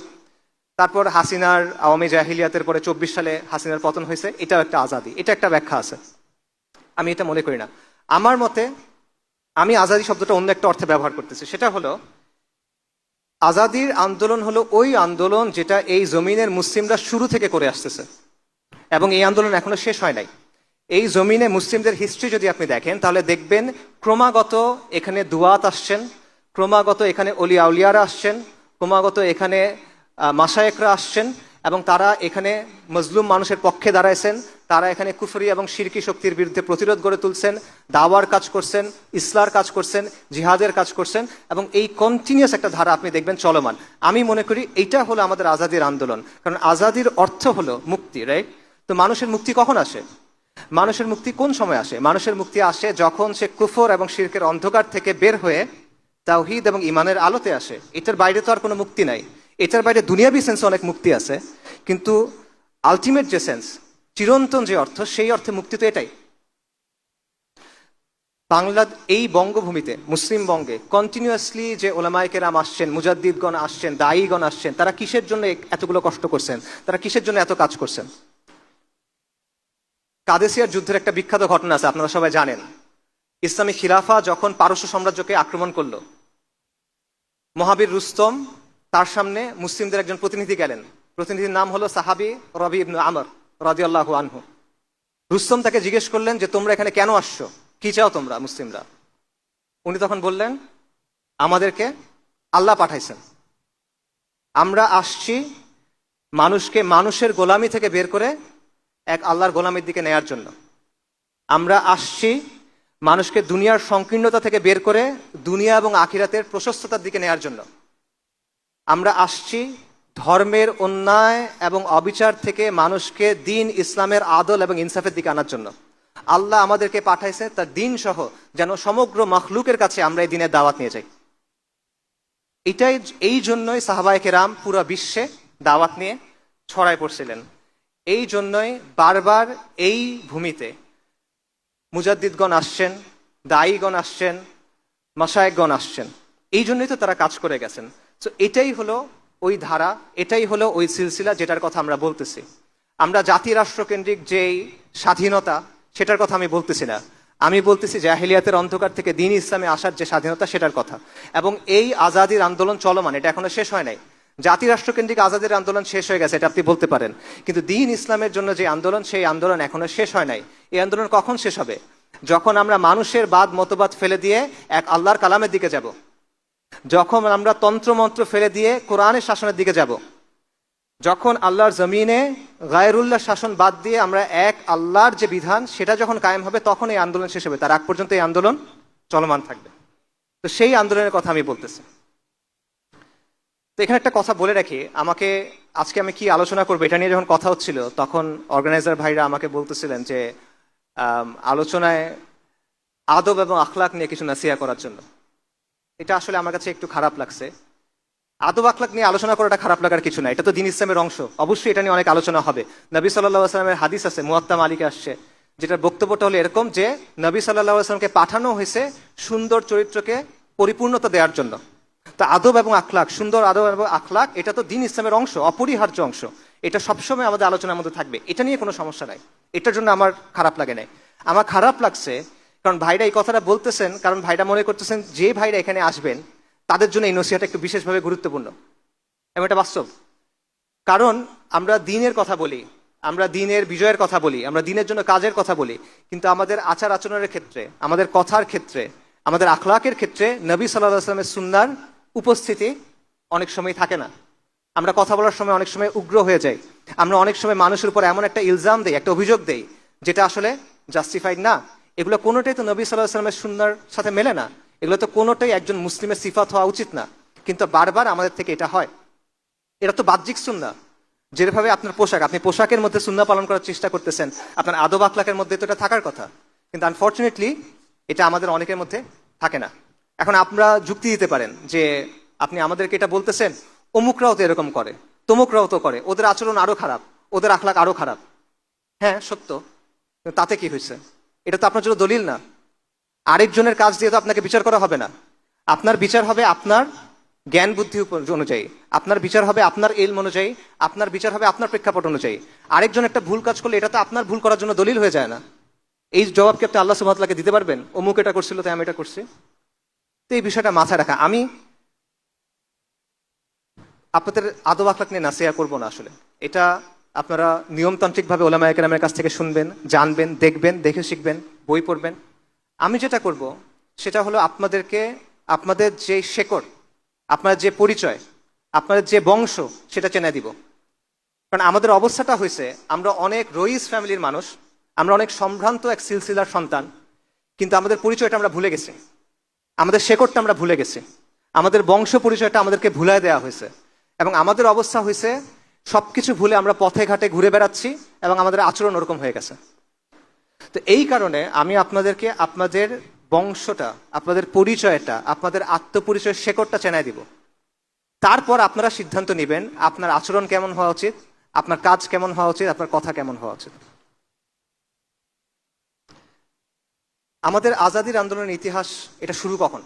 তারপর হাসিনার আওয়ামী জাহিলিয়াতের পরে 24 সালে হাসিনার পতন হয়েছে, এটাও একটা আজাদি। এটা একটা ব্যাখ্যা আছে, আমি এটা মনে করি না। আমার মতে আমি আজাদি শব্দটা অন্য একটা অর্থে ব্যবহার করতেছি। সেটা হলো, আজাদির আন্দোলন হলো ওই আন্দোলন যেটা এই জমিনের মুসলিমরা শুরু থেকে করে আসতেছে, এবং এই আন্দোলন এখনো শেষ হয় নাই। এই জমিনে মুসলিমদের হিস্ট্রি যদি আপনি দেখেন, তাহলে দেখবেন ক্রমাগত এখানে দুয়াত আসছেন, ক্রমাগত এখানে অলি আউলিয়ারা আসছেন, ক্রমাগত এখানে মাশায়েখরা আসছেন, এবং তারা এখানে মজলুম মানুষের পক্ষে দাঁড়াইছেন। তারা এখানে কুফরি এবং শিরকি শক্তির বিরুদ্ধে প্রতিরোধ গড়ে তুলছেন, দাওয়ার কাজ করছেন, ইসলার কাজ করছেন, জিহাদের কাজ করছেন, এবং এই কন্টিনিউয়াস একটা ধারা আপনি দেখবেন চলমান। আমি মনে করি এইটা হলো আমাদের আজাদির আন্দোলন, কারণ আজাদির অর্থ হলো মুক্তি, রাইট? তো মানুষের মুক্তি কখন আসে? মানুষের মুক্তি কোন সময় আসে? মানুষের মুক্তি আসে যখন সে কুফর এবং শিরকের অন্ধকার থেকে বের হয়ে তাওহীদ এবং ঈমানের আলোতে আসে। এটার বাইরে তো আর কোনো মুক্তি নাই। এটার বাইরে দুনিয়াবি সেন্সে অনেক মুক্তি আছে, কিন্তু আলটিমেট যে সেন্স, চিরন্তন যে অর্থ, সেই অর্থে মুক্তি তো এটাই। এই বঙ্গভূমিতে, মুসলিম বঙ্গে কন্টিনিউয়াসলি যে ওলামায়ে কেরাম আসছেন, মুজাদ্দিদগণ আসছেন, দায়ীগণ আসছেন, তারা কিসের জন্য এতগুলো কষ্ট করছেন? তারা কিসের জন্য এত কাজ করছেন? কাদেসিয়ার যুদ্ধের একটা বিখ্যাত ঘটনা আছে, আপনারা সবাই জানেন। ইসলামী খিলাফা যখন পারস্য সাম্রাজ্যকে আক্রমণ করলো, মহাবীর রুস্তম, তার সামনে মুসলিমদের একজন প্রতিনিধি গেলেন। প্রতিনিধির নাম হলো সাহাবী রবি ইবনে আমর রাদিয়াল্লাহু আনহু। রুস্তম তাকে জিজ্ঞেস করলেন যে তোমরা এখানে কেন আসছো, কি চাও তোমরা মুসলিমরা? উনি তখন বললেন, আমাদেরকে আল্লাহ পাঠাইছেন, আমরা আসছি মানুষকে মানুষের গোলামি থেকে বের করে এক আল্লাহর গোলামির দিকে নেয়ার জন্য। আমরা আসছি মানুষকে দুনিয়ার সংকীর্ণতা থেকে বের করে দুনিয়া এবং আখিরাতের প্রশস্ততার দিকে নেয়ার জন্য। আমরা আসছি ধর্মের অন্যায় এবং অবিচার থেকে মানুষকে দিন ইসলামের আদল এবং ইনসাফের দিকে আনার জন্য। আল্লাহ আমাদেরকে পাঠাইছে তার দিন সহ যেন সমগ্র মখলুকের কাছে আমরা এই দিনের দাওয়াত নিয়ে যাই। এই জন্যই সাহাবায়ে কেরাম পুরো বিশ্বে দাওয়াত নিয়ে ছড়ায় পড়ছিলেন। এই জন্যই বারবার এই ভূমিতে মুজাদ্দিদগণ আসছেন, দায়ীগণ আসছেন, মাশায়েখগণ আসছেন। এই জন্যই তো তারা কাজ করে গেছেন। তো এটাই হলো ওই ধারা, এটাই হলো ওই সিলসিলা যেটার কথা আমরা বলতেছি। আমরা জাতি রাষ্ট্রকেন্দ্রিক যেই স্বাধীনতা সেটার কথা আমি বলতেছি না, আমি বলতেছি জাহেলিয়াতের অন্ধকার থেকে দ্বীন ইসলামে আসার যে স্বাধীনতা সেটার কথা। এবং এই আজাদির আন্দোলন চলমান, এটা এখনো শেষ হয় নাই। জাতি রাষ্ট্রকেন্দ্রিক আজাদির আন্দোলন শেষ হয়ে গেছে, এটা আপনি বলতে পারেন, কিন্তু দ্বীন ইসলামের জন্য যে আন্দোলন, সেই আন্দোলন এখনো শেষ হয় নাই। এই আন্দোলন কখন শেষ হবে? যখন আমরা মানুষের বাদ মতবাদ ফেলে দিয়ে এক আল্লাহর কালামের দিকে যাব, যখন আমরা তন্ত্রমন্ত্র ফেলে দিয়ে কোরআনের শাসনের দিকে যাব, যখন আল্লাহর জমিনে গায়রুল্লাহ শাসন বাদ দিয়ে আমরা এক আল্লাহর যে বিধান সেটা যখন কায়েম হবে, তখন এই আন্দোলন শেষ হবে। তার আগ পর্যন্ত এই আন্দোলন চলমান থাকবে। তো সেই আন্দোলনের কথা আমি বলতেছি। তো এখানে একটা কথা বলে রাখি, আজকে আমি কি আলোচনা করবো এটা নিয়ে যখন কথা হচ্ছিল, তখন অর্গানাইজার ভাইরা আমাকে বলতেছিলেন যে আলোচনায় আদব এবং আখলাক নিয়ে কিছু নাসিহা করার জন্য। এটা আসলে আমার কাছে একটু খারাপ লাগছে। আদব আখলাক নিয়ে আলোচনা করাটা খারাপ লাগার কিছু না, এটা তো দ্বীন ইসলামের অংশ। অবশ্যই এটা নিয়ে অনেক আলোচনা হবে। নবী সাল্লাল্লাহু আলাইহি ওয়াসাল্লামের হাদিস আছে, মুয়াত্তা মালিকে আসছে, যেটার বক্তব্যটা হলো এরকম যে নবী সাল্লাল্লাহু আলাইহি ওয়াসাল্লামকে পাঠানো হয়েছে সুন্দর চরিত্রকে পরিপূর্ণতা দেওয়ার জন্য। তা আদব এবং আখলাক, সুন্দর আদব এবং আখলাক, এটা তো দ্বীন ইসলামের অংশ, অপরিহার্য অংশ। এটা সবসময় আমাদের আলোচনার মধ্যে থাকবে, এটা নিয়ে কোনো সমস্যা নাই। এটার জন্য আমার খারাপ লাগে নাই। আমার খারাপ লাগছে কারণ ভাইরা এই কথাটা বলতেছেন, কারণ ভাইরা মনে করতেছেন যে ভাইরা এখানে আসবেন তাদের জন্য এই নসিহাটা একটু বিশেষভাবে গুরুত্বপূর্ণ, এবং এটা বাস্তব। কারণ আমরা দ্বীনের কথা বলি, আমরা দ্বীনের বিজয়ের কথা বলি, আমরা দ্বীনের জন্য কাজের কথা বলি, কিন্তু আমাদের আচার আচরণের ক্ষেত্রে, আমাদের কথার ক্ষেত্রে, আমাদের আখলাকের ক্ষেত্রে নবী সাল্লাল্লাহু আলাইহি ওয়াসাল্লামের সুন্নাহর উপস্থিতি অনেক সময় থাকে না। আমরা কথা বলার সময় অনেক সময় উগ্র হয়ে যাই। আমরা অনেক সময় মানুষের উপর এমন একটা ইলজাম দেই, একটা অভিযোগ দেই, যেটা আসলে জাস্টিফাইড না। এগুলো কোনোটাই তো নবী সাল্লাল্লাহু আলাইহি ওয়াসাল্লামের সুন্নাহর সাথে মেলে না। এগুলো তো কোনোটাই একজন মুসলিমের সিফাত হওয়া উচিত না, কিন্তু বারবার আমাদের থেকে এটা হয়। এটা তো বাহ্যিক সুন্নাহ। যেভাবে আপনার পোশাক, আপনি পোশাকের মধ্যে সুন্নাহ পালন করার চেষ্টা করতেছেন, আপনার আদব আখলাকের মধ্যে তো এটা থাকার কথা, কিন্তু আনফর্চুনেটলি এটা আমাদের অনেকের মধ্যে থাকে না। এখন আপনারা যুক্তি দিতে পারেন যে আপনি আমাদেরকে এটা বলতেছেন, অমুকরাও তো এরকম করে, তমুকরাও তো করে, ওদের আচরণ আরো খারাপ, ওদের আখলাক আরো খারাপ। হ্যাঁ সত্য, তাতে কি হয়েছে? এটা তো আপনার জন্য দলিল না। আরেকজনের কাজ দিয়ে তো আপনাকে বিচার করা হবে না। আপনার বিচার হবে আপনার জ্ঞান বুদ্ধি অনুযায়ী, আপনার বিচার হবে আপনার ইলম অনুযায়ী, আপনার বিচার হবে আপনার প্রেক্ষাপট অনুযায়ী। আরেকজন একটা ভুল কাজ করলে এটা তো আপনার ভুল করার জন্য দলিল হয়ে যায় না। এই জবাব কি আপনি আল্লাহ সুবহানাহু ওয়া তাআলাকে দিতে পারবেন? অমুক এটা করছিল তাই আমি এটা করছি? তো এই বিষয়টা মাথায় রাখা। আমি আপনাদের আদব আখলাক নিয়ে নাসিহা করবো না আসলে। এটা আপনারা নিয়মতান্ত্রিকভাবে ওলামায়ে কেরামের কাছ থেকে শুনবেন, জানবেন, দেখবেন, দেখে শিখবেন, বই পড়বেন। আমি যেটা করব সেটা হলো আপনাদেরকে আপনাদের যে শেকড়, আপনার যে পরিচয়, আপনাদের যে বংশ, সেটা চেনে দিব। কারণ আমাদের অবস্থাটা হয়েছে, আমরা অনেক রইস ফ্যামিলির মানুষ, আমরা অনেক সম্ভ্রান্ত এক সিলসিলার সন্তান, কিন্তু আমাদের পরিচয়টা আমরা ভুলে গেছি, আমাদের শেকড়টা আমরা ভুলে গেছি, আমাদের বংশ পরিচয়টা আমাদেরকে ভুলায় দেওয়া হয়েছে। এবং আমাদের অবস্থা হয়েছে সবকিছু ভুলে আমরা পথে ঘাটে ঘুরে বেড়াচ্ছি এবং আমাদের আচরণ ওরকম হয়ে গেছে। তো এই কারণে আমি আপনাদেরকে আপনাদের বংশটা, আপনাদের পরিচয়টা, আপনাদের আত্মপরিচয়ের শেকড়টা চেনাই দিব। তারপর আপনারা সিদ্ধান্ত নেবেন আপনার আচরণ কেমন হওয়া উচিত, আপনার কাজ কেমন হওয়া উচিত, আপনার কথা কেমন হওয়া উচিত। আমাদের আজাদির আন্দোলনের ইতিহাস, এটা শুরু কখন?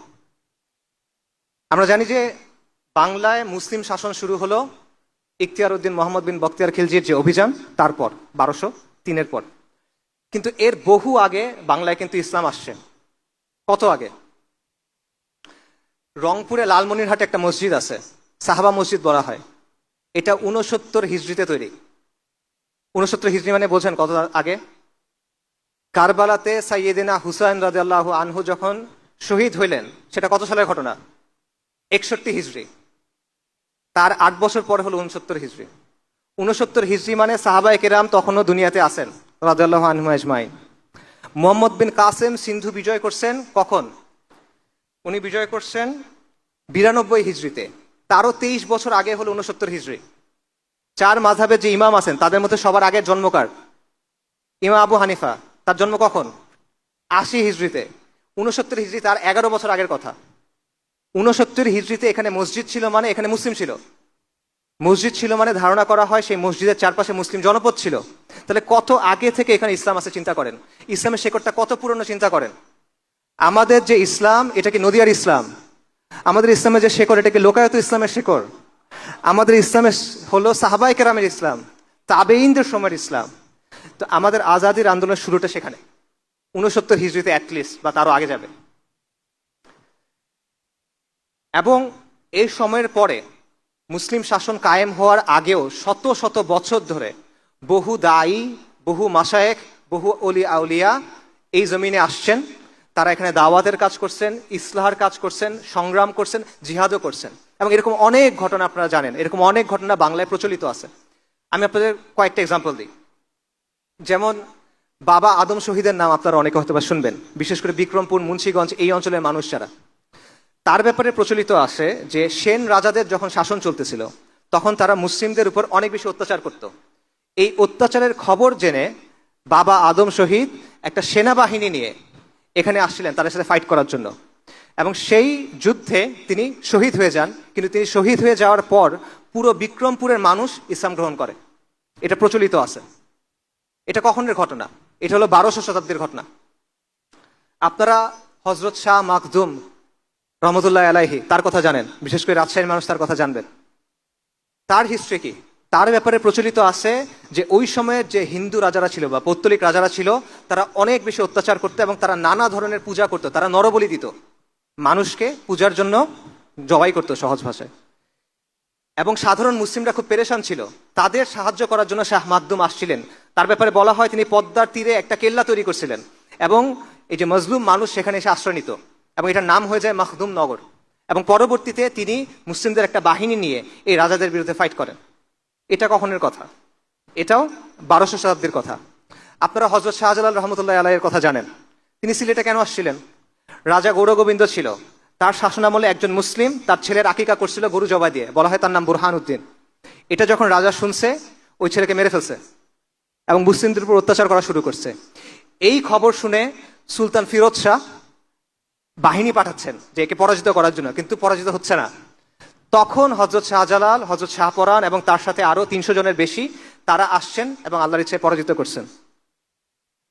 আমরা জানি যে বাংলায় মুসলিম শাসন শুরু হলো ইখতিয়ার উদ্দিন মোহাম্মদ বিন বখতিয়ার খিলজির যে অভিযান, তারপর 1203-এর পর। কিন্তু এর বহু আগে বাংলায় কিন্তু ইসলাম আসছে। কত আগে? রংপুরে লালমনিরহাটে একটা মসজিদ আছে, সাহাবা মসজিদ বলা হয়। এটা 69 হিজরিতে তৈরি। 69 হিজরি মানে বোঝেন কত আগে? কারবালাতে সাইয়েদিনা হুসাইন রাদিয়াল্লাহু আনহু যখন শহীদ হইলেন, সেটা কত সালের ঘটনা? 61 হিজরি। তার 8 বছর পরে হলো 69 হিজরি। 69 হিজরি মানে সাহাবায়ে কেরাম তখনও দুনিয়াতে আছেন রাদিয়াল্লাহু আনহুম আজমাইন। মুহাম্মদ বিন কাসেম সিন্ধু বিজয় করছেন কখন? উনি বিজয় করছেন 92 হিজরিতে। তারও 23 বছর আগে হলো 69 হিজরি। 4 মাযহাবের যে ইমাম আছেন তাদের মধ্যে সবার আগের জন্মকার ইমাম আবু হানিফা, তার জন্ম কখন? 80 হিজরিতে। 69 হিজরি তার 11 বছর আগের কথা। 69 হিজরিতে এখানে মসজিদ ছিল মানে এখানে মুসলিম ছিল। মসজিদ ছিল মানে ধারণা করা হয় সেই মসজিদের চারপাশে মুসলিম জনপদ ছিল। তাহলে কত আগে থেকে এখানে ইসলাম আছে চিন্তা করেন। ইসলামের শেকড়টা কত পুরনো চিন্তা করেন। আমাদের যে ইসলাম এটা কি নদিয়ার ইসলাম? আমাদের ইসলামের যে শেকড় এটা কি লোকায়ত ইসলামের শেকড়? আমাদের ইসলামের হলো সাহাবায়ে কেরামের ইসলাম, তাবেঈনদের সময়ের ইসলাম। তো আমাদের আজাদির আন্দোলনের শুরুটা সেখানে 69 হিজরিতে অ্যাটলিস্ট, বা তারও আগে যাবে। এবং এই সময়ের পরে মুসলিম শাসন কায়েম হওয়ার আগেও শত শত বছর ধরে বহু দায়ী, বহু মাশায়েখ, বহু অলি আউলিয়া এই জমিনে আসছেন। তারা এখানে দাওয়াতের কাজ করছেন, ইসলাহার কাজ করছেন, সংগ্রাম করছেন, জিহাদও করছেন। এবং এরকম অনেক ঘটনা আপনারা জানেন, এরকম অনেক ঘটনা বাংলায় প্রচলিত আছে। আমি আপনাদের কয়েকটা এক্সাম্পল দিই। যেমন বাবা আদম শহীদের নাম আপনারা অনেকে হয়তো বা শুনবেন, বিশেষ করে বিক্রমপুর, মুন্সিগঞ্জ এই অঞ্চলের মানুষ যারা। তার ব্যাপারে প্রচলিত আছে যে সেন রাজাদের যখন শাসন চলতেছিল তখন তারা মুসলিমদের উপর অনেক বেশি অত্যাচার করত। এই অত্যাচারের খবর জেনে বাবা আদম শহীদ একটা সেনাবাহিনী নিয়ে এখানে আসছিলেন তাদের সাথে ফাইট করার জন্য। এবং সেই যুদ্ধে তিনি শহীদ হয়ে যান। কিন্তু তিনি শহীদ হয়ে যাওয়ার পর পুরো বিক্রমপুরের মানুষ ইসলাম গ্রহণ করে, এটা প্রচলিত আছে। এটা কখনের ঘটনা? এটা হলো 1200 শতাব্দীর ঘটনা। আপনারা হযরত শাহ মাখদুম রহমতুল্লাহ আলাইহি তার কথা জানেন, বিশেষ করে রাজশাহীর মানুষ তার কথা জানবেন। তার হিস্ট্রি কি? তার ব্যাপারে প্রচলিত আছে যে ওই সময়ের যে হিন্দু রাজারা ছিল বা পৌত্তলিক রাজারা ছিল তারা অনেক বেশি অত্যাচার করতো এবং তারা নানা ধরনের পূজা করতো। তারা নরবলি দিত, মানুষকে পূজার জন্য জবাই করতো সহজ ভাষায়। এবং সাধারণ মুসলিমরা খুব পেরেশান ছিল, তাদের সাহায্য করার জন্য শাহ মাখদুম আসছিলেন। তার ব্যাপারে বলা হয় তিনি পদ্মার তীরে একটা কেল্লা তৈরি করছিলেন এবং এই যে মজলুম মানুষ সেখানে এসে আশ্রয় নিত এবং এটার নাম হয়ে যায় মাখদুম নগর। এবং পরবর্তীতে তিনি মুসলিমদের একটা বাহিনী নিয়ে এই রাজাদের বিরুদ্ধে ফাইট করেন। এটা কখনের কথা? এটাও 1200 শতাব্দীর কথা। আপনারা হযরত শাহজালাল রহমতুল্লাহ আলাইহির কথা জানেন। তিনি সিলেটে কেন আসছিলেন? রাজা গৌরগোবিন্দ ছিল, তার শাসনামলে একজন মুসলিম তার ছেলের আকিকা করছিল গরু জবাই দিয়ে, বলা হয় তার নাম বুরহান উদ্দিন। এটা যখন রাজা শুনছে ওই ছেলেকে মেরে ফেলছে এবং মুসলিমদের উপর অত্যাচার করা শুরু করছে। এই খবর শুনে সুলতান ফিরোজ শাহ বাহিনী পাঠাচ্ছেন যে একে পরাজিত করার জন্য, কিন্তু পরাজিত হচ্ছে না। তখন হযরত শাহজালাল, হযরত শাহপরান এবং তার সাথে আরো 300 জনের বেশি তারা আসছেন এবং আল্লাহর ইচ্ছায় পরাজিত করছেন।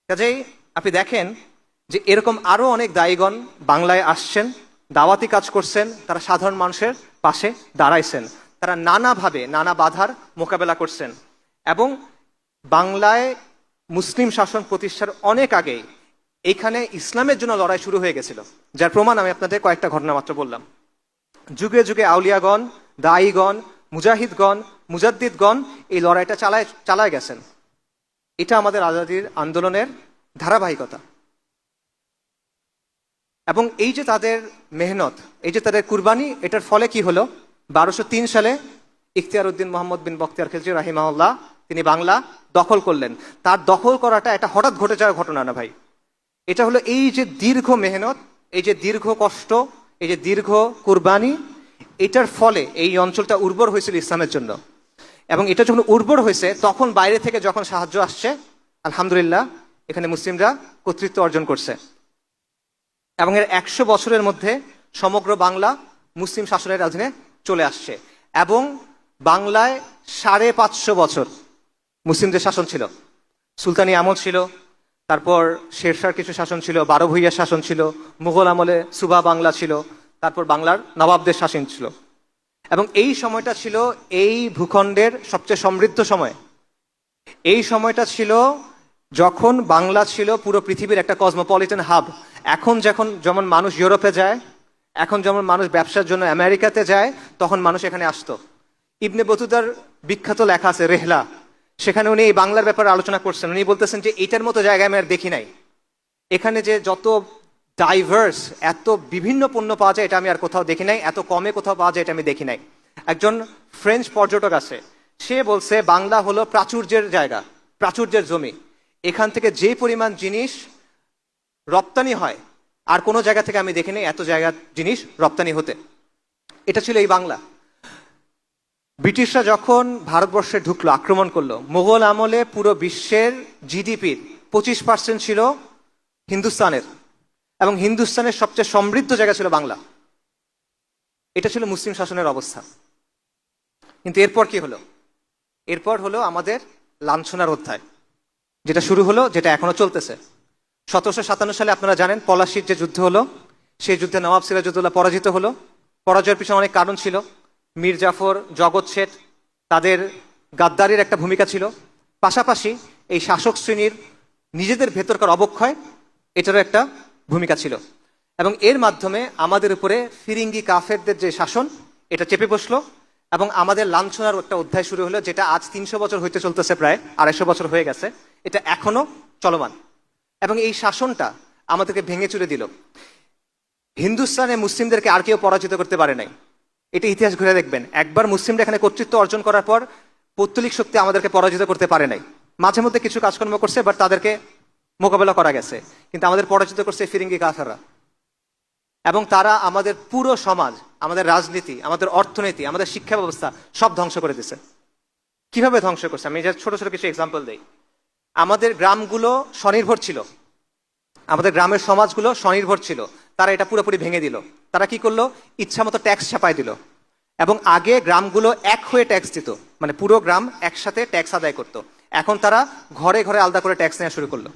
কাজেই আপনি দেখেন যে এরকম আরো অনেক দায়ীগণ বাংলায় আসছেন, দাওয়াতি কাজ করছেন, তারা সাধারণ মানুষের পাশে দাঁড়াইছেন, তারা নানাভাবে নানা বাধার মোকাবেলা করছেন। এবং বাংলায় মুসলিম শাসন প্রতিষ্ঠার অনেক আগেই এইখানে ইসলামের জন্য লড়াই শুরু হয়ে গেছিল, যার প্রমাণ আমি আপনাদের কয়েকটা ঘটনা মাত্র বললাম। যুগে যুগে আউলিয়াগণ, দায়ীগণ, মুজাহিদগণ, মুজাদ্দিদগণ এই লড়াইটা চালায় গেছেন। এটা আমাদের আজাদির আন্দোলনের ধারাবাহিকতা। এবং এই যে তাদের মেহনত, এই যে তাদের কুরবানি, এটার ফলে কি হলো? 1203 সালে ইখতিয়ার উদ্দিন মোহাম্মদ বিন বখতিয়ার খিলজি রাহিমাহুল্লাহ তিনি বাংলা দখল করলেন। তার দখল করাটা এটা হঠাৎ ঘটে যাওয়া ঘটনা না ভাই। এটা হলো এই যে দীর্ঘ মেহনত, এই যে দীর্ঘ কষ্ট, এই যে দীর্ঘ কুরবানি, এটার ফলে এই অঞ্চলটা উর্বর হয়েছিল ইসলামের জন্য। এবং এটা যখন উর্বর হয়েছে তখন বাইরে থেকে যখন সাহায্য আসছে, আলহামদুলিল্লাহ এখানে মুসলিমরা কর্তৃত্ব অর্জন করছে। এবং এর 100 বছরের মধ্যে সমগ্র বাংলা মুসলিম শাসনের অধীনে চলে আসছে। এবং বাংলায় 550 বছর মুসলিমদের শাসন ছিল। সুলতানি আমল ছিল, তারপর শেরশাহর কিছু শাসন ছিল, 12 ভূঁইয়ার শাসন ছিল, মুঘল আমলে সুবা বাংলা ছিল, তারপর বাংলার নবাবদের শাসন ছিল। এবং এই সময়টা ছিল এই ভূখণ্ডের সবচেয়ে সমৃদ্ধ সময়। এই সময়টা ছিল যখন বাংলা ছিল পুরো পৃথিবীর একটা কসমোপলিটন হাব। এখন যেমন মানুষ ইউরোপে যায়, এখন যেমন মানুষ ব্যবসার জন্য আমেরিকাতে যায়, তখন মানুষ এখানে আসতো। ইবনে বতুতার বিখ্যাত লেখা আছে রেহলা, সেখানে উনি এই বাংলার ব্যাপারে আলোচনা করছেন। উনি বলতেছেন যে এটার মতো জায়গায় আমি আর দেখি নাই। এখানে যে যত ডাইভার্স, এত বিভিন্ন পণ্য পাওয়া যায় এটা আমি আর কোথাও দেখি নাই, এত কমে কোথাও পাওয়া যায় এটা আমি দেখি নাই। একজন ফ্রেঞ্চ পর্যটক আছে, সে বলছে বাংলা হলো প্রাচুর্যের জায়গা, প্রাচুর্যের জমি। এখান থেকে যে পরিমাণ জিনিস রপ্তানি হয় আর কোনো জায়গা থেকে আমি দেখিনি এত জায়গা জিনিস রপ্তানি হতে। এটা ছিল এই বাংলা। ব্রিটিশরা যখন ভারতবর্ষে ঢুকলো, আক্রমণ করলো, মোগল আমলে পুরো বিশ্বের জিডিপির 25% ছিল হিন্দুস্তানের, এবং হিন্দুস্তানের সবচেয়ে সমৃদ্ধ জায়গা ছিল বাংলা। এটা ছিল মুসলিম শাসনের অবস্থা। কিন্তু এরপর কি হলো? এরপর হলো আমাদের লাঞ্ছনার অধ্যায়, যেটা শুরু হলো, যেটা এখনো চলতেছে। 1757 সালে আপনারা জানেন পলাশির যে যুদ্ধ হলো, সেই যুদ্ধে নবাব সিরাজউদ্দৌলা পরাজিত হলো। পরাজয়ের পিছনে অনেক কারণ ছিল। মীর জাফর, জগৎ শেঠ, তাদের গাদ্দারির একটা ভূমিকা ছিল। পাশাপাশি এই শাসক শ্রেণীর নিজেদের ভেতরকার অবক্ষয়, এটারও একটা ভূমিকা ছিল। এবং এর মাধ্যমে আমাদের উপরে ফিরিঙ্গি কাফেরদের যে শাসন, এটা চেপে বসলো এবং আমাদের লাঞ্ছনার একটা অধ্যায় শুরু হলো, যেটা আজ 300 বছর হইতে চলতেছে, প্রায় 250 বছর হয়ে গেছে। এটা এখনো চলমান এবং এই শাসনটা আমাদেরকে ভেঙে চুরে দিল। হিন্দুস্তানে মুসলিমদেরকে আর কেউ পরাজিত করতে পারে নাই। এটা ইতিহাস ঘুরে দেখবেন, একবার মুসলিমরা এখানে কর্তৃত্ব অর্জন করার পর পৌত্তলিক শক্তি আমাদেরকে পরাজিত করতে পারে নাই। মাঝে মধ্যে কিছু কাজকর্ম করছে, বাট তাদেরকে মোকাবেলা করা গেছে। কিন্তু আমাদের পরাজিত করছে ফিরিঙ্গি কাফেররা, এবং তারা আমাদের পুরো সমাজ, আমাদের রাজনীতি, আমাদের অর্থনীতি, আমাদের শিক্ষা ব্যবস্থা সব ধ্বংস করে দিছে। কিভাবে ধ্বংস করছে? আমি ছোট ছোট কিছু এক্সাম্পল দিই। আমাদের গ্রামগুলো স্বনির্ভর ছিল, আমাদের গ্রামের সমাজগুলো স্বনির্ভর ছিল, তারা এটা পুরোপুরি ভেঙে দিল। তারা কি করলো? ইচ্ছা মতো ট্যাক্স ছাপাই দিল। এবং আগে গ্রামগুলো এক হয়ে ট্যাক্স দিত, মানে পুরো গ্রাম একসাথে ট্যাক্স আদায় করত। এখন তারা ঘরে ঘরে আলাদা করে ট্যাক্স নেওয়া শুরু করলো।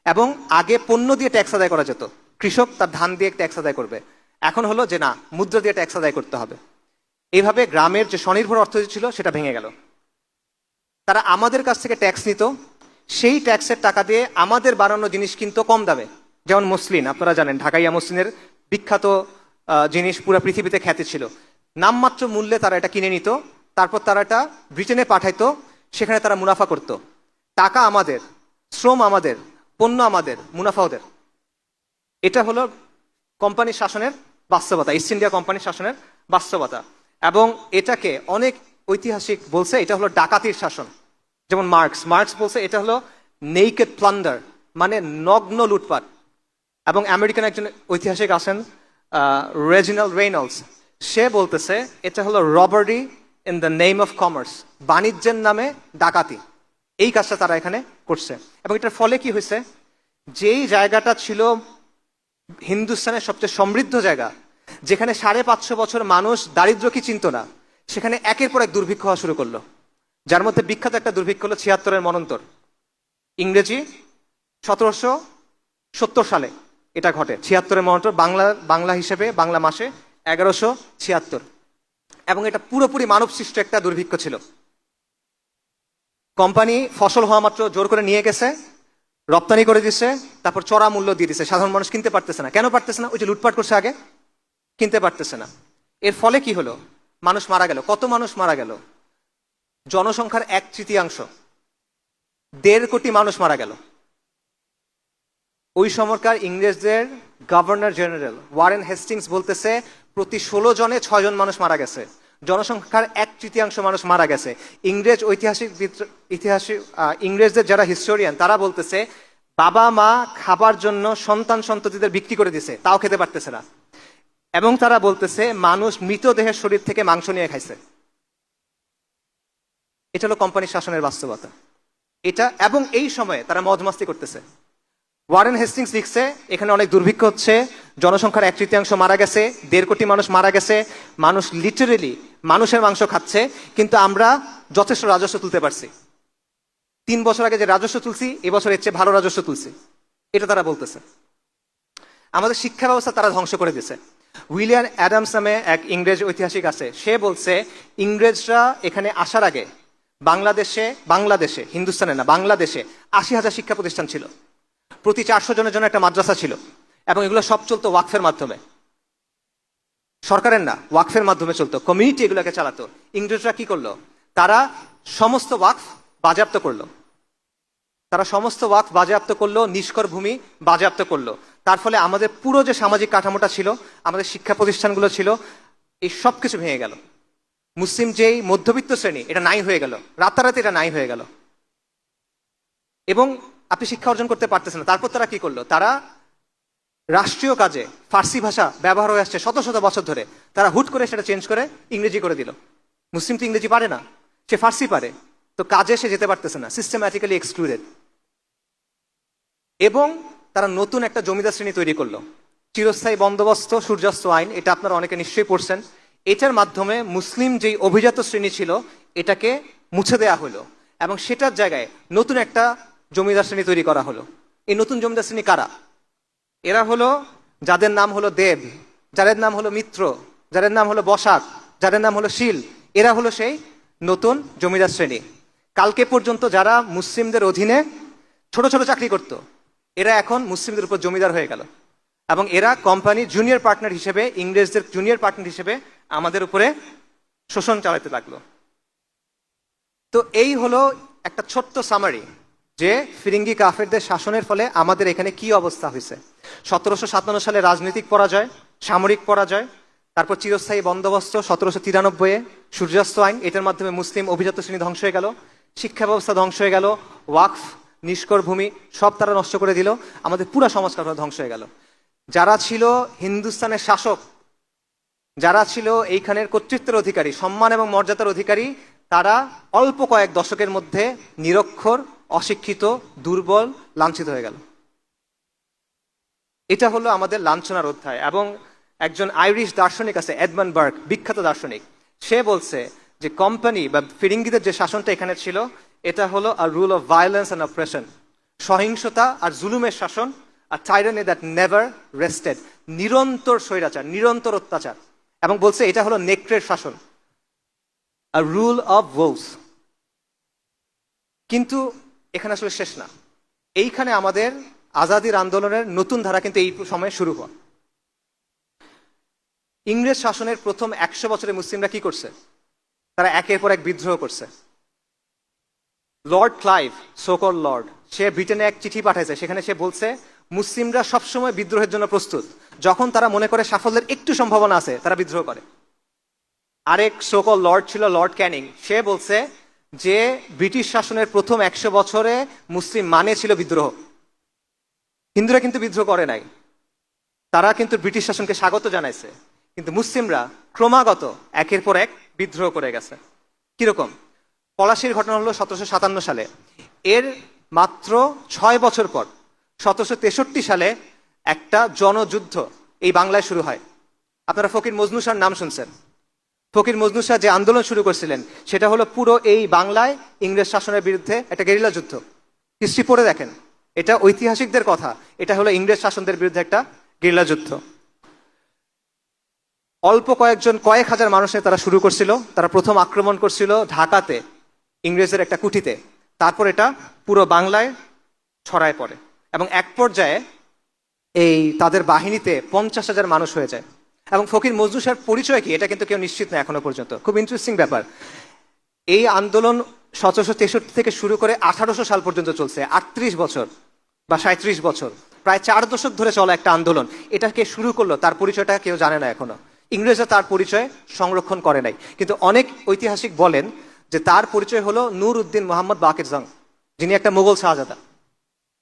এবং আগে পণ্য দিয়ে ট্যাক্স আদায় করা যেত, কৃষক তার ধান দিয়ে ট্যাক্স আদায় করবে। এখন হলো যে না, মুদ্রা দিয়ে ট্যাক্স আদায় করতে হবে। এইভাবে গ্রামের যে স্বনির্ভর অর্থনীতি ছিল সেটা ভেঙে গেল। তারা আমাদের কাছ থেকে ট্যাক্স নিত, সেই ট্যাক্সের টাকা দিয়ে আমাদের বানানো জিনিস কিনতো কম দামে। যেমন মসলিন, আপনারা জানেন ঢাকাইয়া মসলিনের বিখ্যাত জিনিস পুরো পৃথিবীতে খ্যাতি ছিল। নামমাত্র মূল্যে তারা এটা কিনে নিত, তারপর তারা এটা ব্রিটেনে পাঠাইতো, সেখানে তারা মুনাফা করত। টাকা আমাদের, শ্রম আমাদের, পণ্য আমাদের, মুনাফা ওদের। এটা হলো কোম্পানির শাসনের বাস্তবতা, ইস্ট ইন্ডিয়া কোম্পানির শাসনের বাস্তবতা। এবং এটাকে অনেক ঐতিহাসিক বলছে এটা হলো ডাকাতির শাসন। যেমন মার্কস বলছে এটা হলো নেকেড প্লান্ডার, মানে নগ্ন লুটপাট। এবং আমেরিকান একজন ঐতিহাসিক আছেন রেজিনাল্ড রেইনল্ডস, সে বলতেছে এটা হলো robbery in the name of commerce, বাণিজ্যের নামে ডাকাতি। এই কাজটা তারা এখানে করছে। এবং এটার ফলে কি হয়েছে? যেই জায়গাটা ছিল হিন্দুস্তানের সবচেয়ে সমৃদ্ধ জায়গা, যেখানে 550 বছর মানুষ দারিদ্র কি চিনত না, সেখানে একের পর এক দুর্ভিক্ষ হওয়া শুরু করলো। যার মধ্যে বিখ্যাত একটা দুর্ভিক্ষ হলো 76-এর মনন্তর, ইংরেজি 1770 সালে এটা ঘটে। 76-এর মনন্তর, বাংলা হিসেবে বাংলা মাসে 1176। এবং এটা পুরোপুরি মানব সৃষ্ট একটা দুর্ভিক্ষ ছিল। কোম্পানি ফসল হওয়া মাত্র জোর করে নিয়ে গেছে, রপ্তানি করে দিচ্ছে, তারপর চড়া মূল্য দিয়ে দিচ্ছে। সাধারণ মানুষ কিনতে পারতেছে না। কেন পারতেছে না? ওই যে লুটপাট করছে আগে, কিনতে পারতেছে না। এর ফলে কি হলো? মানুষ মারা গেল। কত মানুষ মারা গেল? জনসংখ্যার 1/3, 1.5 কোটি মানুষ মারা গেল। ওই সময়কার ইংরেজদের গভর্নর জেনারেল ওয়ারেন হেস্টিংস বলতেছে প্রতি 16 জনে 6 জন মানুষ মারা গেছে। জনসংখ্যার 1/3 মানুষ মারা গেছে। ইংরেজদের যারা হিস্টোরিয়ান, তারা বলতেছে বাবা মা খাবার জন্য সন্তান সন্ততিদের বিক্রি করে দিছে, তাও খেতে পারতেছে না। এবং তারা বলতেছে মানুষ মৃতদেহের শরীর থেকে মাংস নিয়ে খাইছে। এটা হলো কোম্পানির শাসনের বাস্তবতা। এটা, এবং এই সময়ে তারা মজমাস্তি করতেছে। ওয়ারেন হেস্টিংস লিখছে এখানে অনেক দুর্ভিক্ষ হচ্ছে, জনসংখ্যার 1/3 মারা গেছে, 1.5 কোটি মানুষ মারা গেছে, মানুষ লিটারেলি মানুষের মাংস খাচ্ছে, কিন্তু আমরা যথেষ্ট রাজস্ব তুলতে পারছি। 3 বছর আগে যে রাজস্ব তুলছি, এবছর এর চেয়ে ভালো রাজস্ব তুলছি, এটা তারা বলতেছে। আমাদের শিক্ষা ব্যবস্থা তারা ধ্বংস করে দিয়েছে। উইলিয়াম অ্যাডামস নামে এক ইংরেজ ঐতিহাসিক আছে, সে বলছে ইংরেজরা এখানে আসার আগে বাংলাদেশে হিন্দুস্তানে না, বাংলাদেশে 80,000 শিক্ষা প্রতিষ্ঠান ছিল। প্রতি 400 জনের জন্য একটা মাদ্রাসা ছিল। এবং এগুলো সব চলতো ওয়াকফের মাধ্যমে, সরকারের না, ওয়াকফের মাধ্যমে চলতো। কমিউনিটি এগুলোকে চালাতো। ইংরেজরা কি করলো? তারা সমস্ত ওয়াকফ বাজেয়াপ্ত করলো। নিষ্কর ভূমি বাজেয়াপ্ত করলো। তার ফলে আমাদের পুরো যে সামাজিক কাঠামোটা ছিল, আমাদের শিক্ষা প্রতিষ্ঠানগুলো ছিল, এই সব কিছু ভেঙে গেল। মুসলিম যেই মধ্যবিত্ত শ্রেণী এটা নাই হয়ে গেল, রাতারাতি এটা নাই হয়ে গেল, এবং আপনি শিক্ষা অর্জন করতে পারতেছেন না। তারপর তারা কি করলো, তারা রাষ্ট্রীয় কাজে ফার্সি ভাষা ব্যবহার হয়ে আসছে শত শত বছর ধরে, তারা হুট করে সেটা চেঞ্জ করে ইংরেজি করে দিল। মুসলিম তো ইংরেজি পারে না, সে ফার্সি পারে, তো কাজে সে যেতে পারতেছে না, সিস্টেম্যাটিক্যালি এক্সক্লুডেড। এবং তারা নতুন একটা জমিদার শ্রেণী তৈরি করলো, চিরস্থায়ী বন্দোবস্ত সূর্যাস্ত আইন, এটা আপনারা অনেকে নিশ্চয়ই পড়ছেন। এটার মাধ্যমে মুসলিম যেই অভিজাত শ্রেণী ছিল এটাকে মুছে দেয়া হলো, এবং সেটার জায়গায় নতুন একটা জমিদার শ্রেণী তৈরি করা হলো। এই নতুন জমিদার শ্রেণী কারা? এরা হলো যাদের নাম হলো দেব, যাদের নাম হলো মিত্র, যাদের নাম হলো বসাক, যাদের নাম হলো শীল। এরা হলো সেই নতুন জমিদার শ্রেণী। কালকে পর্যন্ত যারা মুসলিমদের অধীনে ছোট ছোট চাকরি করত, এরা এখন মুসলিমদের উপর জমিদার হয়ে গেল, এবং এরা কোম্পানির জুনিয়র পার্টনার হিসেবে, ইংরেজদের জুনিয়র পার্টনার হিসেবে আমাদের উপরে শোষণ চালাতে লাগলো। তো এই হলো একটা ছোট্ট সামারি যে ফিরিঙ্গি কাফেরদের শাসনের ফলে আমাদের এখানে কি অবস্থা হয়েছে। 1757 সালে রাজনৈতিক পরাজয়, সামরিক পরাজয়, তারপর চিরস্থায়ী বন্দোবস্ত 1793 সূর্যাস্ত আইন, এটার মাধ্যমে মুসলিম অভিজাত শ্রেণী ধ্বংস হয়ে গেল, শিক্ষা ব্যবস্থা ধ্বংস হয়ে গেল, ওয়াকফ নিষ্কর ভূমি সব তারা নষ্ট করে দিল, আমাদের পুরো সমাজকার ধ্বংস হয়ে গেল। যারা ছিল হিন্দুস্তানের শাসক, যারা ছিল এইখানের কর্তৃত্বের অধিকারী, সম্মান এবং মর্যাদার অধিকারী, তারা অল্প কয়েক দশকের মধ্যে নিরক্ষর, অশিক্ষিত, দুর্বল, লাঞ্ছিত হয়ে গেল। এটা হলো আমাদের লাঞ্ছনার অধ্যায়। এবং একজন আইরিশ দার্শনিক আছে, এডমন্ড বার্গ, বিখ্যাত দার্শনিক, সে বলছে যে কোম্পানি বা ফিরিঙ্গিদের যে শাসনটা এখানে ছিল এটা হলো আ রুল অফ ভায়োলেন্স অ্যান্ড অপ্রেশন, সহিংসতা আর জুলুমের শাসন, আর টাইরানি দ্যাট নেভার রেস্টেড, নিরন্তর স্বৈরাচার, নিরন্তর অত্যাচার। এবং বলছে এটা হলো নেকড়ের শাসন, আ রুল অফ wolves। কিন্তু এখানে আসলে শেষ না, এইখানে আমাদের আজাদির আন্দোলনের নতুন ধারা কিন্তু এই সময়ে শুরু হওয়া। ইংরেজ শাসনের প্রথম 100 বছরে মুসলিমরা কি করছে? তারা একের পর এক বিদ্রোহ করছে। লর্ড ক্লাইভ, সোকল লর্ড, সে ব্রিটেনে এক চিঠি পাঠাইছে, সেখানে সে বলছে মুসলিমরা সবসময় বিদ্রোহের জন্য প্রস্তুত, যখন তারা মনে করে সাফল্যের একটু সম্ভাবনা আছে তারা বিদ্রোহ করে। আরেক সোকল লর্ড ছিল লর্ড ক্যানিং, সে বলছে যে ব্রিটিশ শাসনের প্রথম 100 বছরে মুসলিম মানে ছিল বিদ্রোহ। হিন্দুরা কিন্তু বিদ্রোহ করে নাই, তারা কিন্তু ব্রিটিশ শাসনকে স্বাগত জানাইছে, কিন্তু মুসলিমরা ক্রমাগত একের পর এক বিদ্রোহ করে গেছে। কিরকম? পলাশির ঘটনা হলো 1757 সালে, এর মাত্র 6 বছর পর 1763 সালে একটা জনযুদ্ধ এই বাংলায় শুরু হয়। আপনারা ফকির মজনু শাহর নাম শুনছেন। ফকির মজনু শাহ যে আন্দোলন শুরু করেছিলেন সেটা হলো পুরো এই বাংলায় ইংরেজ শাসনের বিরুদ্ধে একটা গেরিলা যুদ্ধ। হিস্ট্রি পড়ে দেখেন, এটা ঐতিহাসিকদের কথা, এটা হলো ইংরেজ শাসনদের বিরুদ্ধে একটা গেরিলা যুদ্ধ। অল্প কয়েক হাজার মানুষের তারা শুরু করছিল। তারা প্রথম আক্রমণ করছিল ঢাকাতে, ইংরেজের একটা কুঠিতে, তারপর এটা পুরো বাংলায় ছড়ায় পড়ে, এবং এক পর্যায়ে এই তাদের বাহিনীতে 50,000 মানুষ হয়ে যায়। এবং ফকির মজনু শাহর পরিচয় কি এটা কিন্তু কেউ নিশ্চিত না এখনো পর্যন্ত। খুব ইন্টারেস্টিং ব্যাপার, এই আন্দোলন 1763 থেকে শুরু করে 1800 সাল পর্যন্ত চলছে, 38 বছর বা 37 বছর, প্রায় 4 দশক ধরে চলা একটা আন্দোলন। এটা কে শুরু করলো তার পরিচয়টা কেউ জানে না এখনো, ইংরেজরা তার পরিচয় সংরক্ষণ করে নাই। কিন্তু অনেক ঐতিহাসিক বলেন যে তার পরিচয় হলো নূর উদ্দিন মোহাম্মদ বাকের জং, যিনি একটা মোগল শাহজাদা,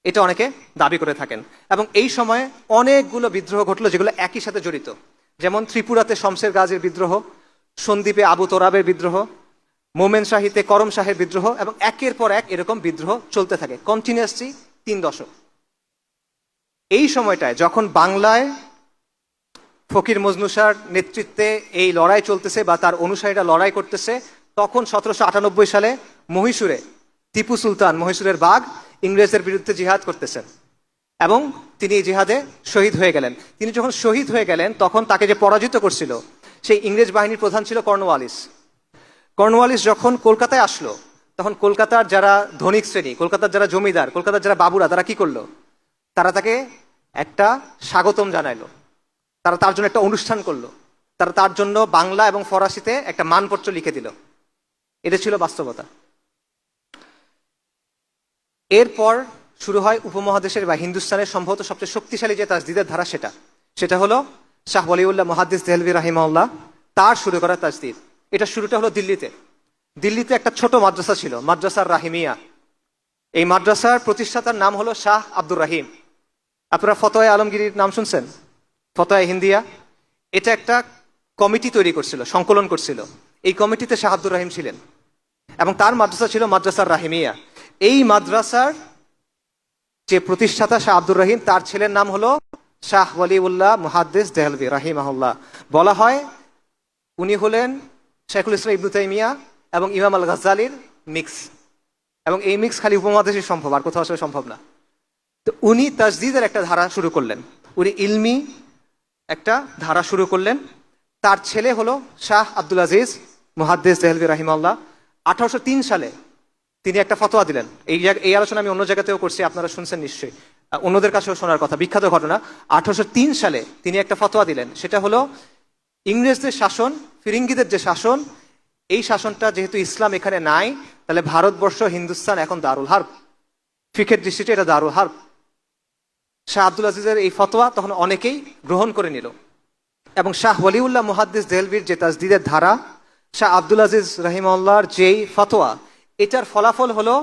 এটা অনেকে দাবি করে থাকেন। এবং এই সময়ে অনেকগুলো বিদ্রোহ ঘটলো যেগুলো একই সাথে জড়িত, যেমন ত্রিপুরাতে শমশের গাজীর বিদ্রোহ, সন্দ্বীপে আবু তোরাবের বিদ্রোহ, মোমেন শাহিতে করম শাহের বিদ্রোহ, এবং একের পর এক এরকম বিদ্রোহ চলতে থাকে কন্টিনিউয়াসলি 3 দশক। এই সময়টায় যখন বাংলায় ফকির মজনু শাহর নেতৃত্বে এই লড়াই চলতেছে বা তার অনুসারীরা লড়াই করতেছে, তখন 1798 সালে মহীশূরে টিপু সুলতান, মহীশূরের বাঘ, ইংরেজদের বিরুদ্ধে জিহাদ করতেছেন, এবং তিনি এই জিহাদে শহীদ হয়ে গেলেন। তিনি যখন শহীদ হয়ে গেলেন তখন তাকে যে পরাজিত করছিল সেই ইংরেজ বাহিনীর প্রধান ছিল কর্নওয়ালিস। কর্নওয়ালিস যখন কলকাতায় আসলো তখন কলকাতার যারা ধনিক শ্রেণী, কলকাতার যারা জমিদার, কলকাতার যারা বাবুরা, তারা কি করলো? তারা তাকে একটা স্বাগতম জানাইলো, তারা তার জন্য একটা অনুষ্ঠান করলো, তারা তার জন্য বাংলা এবং ফরাসিতে একটা মানপত্র লিখে দিল। এটা ছিল বাস্তবতা। এরপর শুরু হয় উপমহাদেশের বা হিন্দুস্তানের সম্ভবত সবচেয়ে শক্তিশালী যে তাজদিদের ধারা, সেটা হলো শাহ ওয়ালিউল্লাহ মুহাদ্দিস দেহলভী রাহিমাহুল্লাহ, তার শুরু করা তাজদিদ। এটা শুরুটা হলো দিল্লিতে। দিল্লিতে একটা ছোট মাদ্রাসা ছিল, মাদ্রাসার রাহিমিয়া। এই মাদ্রাসার প্রতিষ্ঠাতার নাম হলো শাহ আব্দুর রাহিম। আপনারা ফতোয়া আলমগীরির নাম শুনছেন? ফতোয়া হিন্দিয়া, এটা একটা কমিটি তৈরি করছিল, সংকলন করছিল। এই কমিটিতে শাহ আব্দুর রাহিম ছিলেন এবং তার মাদ্রাসা ছিল মাদ্রাসার রাহিমিয়া। এই মাদ্রাসার যে প্রতিষ্ঠাতা শাহ আব্দুর রহিম, তার ছেলের নাম হলো শাহ ওয়ালিউল্লাহ মুহাদ্দিস দেহলভী রাহিমাহুল্লাহ। বলা হয় উনি হলেন শেখুল ইসলাম ইবনু তাইমিয়া এবং ইমাম আল গাজ্জালির মিক্স, এবং এই মিক্স খালি উপমহাদেশে সম্ভব, আর কোথাও আসলে সম্ভব না। তো উনি তাজদিদের একটা ধারা শুরু করলেন, উনি ইলমি একটা ধারা শুরু করলেন। তার ছেলে হলো শাহ আব্দুল আজিজ মুহাদ্দিস দেহলভী রাহিমাহুল্লাহ। 1803 সালে তিনি একটা ফতোয়া দিলেন। এই আলোচনা আমি অন্য জায়গাতেও করছি, আপনারা শুনছেন নিশ্চয়ই, অন্যদের কাছেও শোনার কথা, বিখ্যাত ঘটনা। 1803 সালে তিনি একটা ফতোয়া দিলেন, সেটা হলো ইংরেজদের শাসন, ফিরিঙ্গিদের যে শাসন, এই শাসনটা যেহেতু ইসলাম এখানে নাই, তাহলে ভারতবর্ষ হিন্দুস্তান এখন দারুল হার্ব, ফিকের দৃষ্টিতে এটা দারুল হার্ব। শাহ আব্দুল আজিজের এই ফতোয়া তখন অনেকেই গ্রহণ করে নিল, এবং শাহ ওয়ালিউল্লাহ মুহাদ্দিস দেহলভীর যে তাজদিদের ধারা, শাহ আব্দুল আজিজ রাহিমাহুল্লাহর যেই ফতোয়া, এটার ফলাফল হলো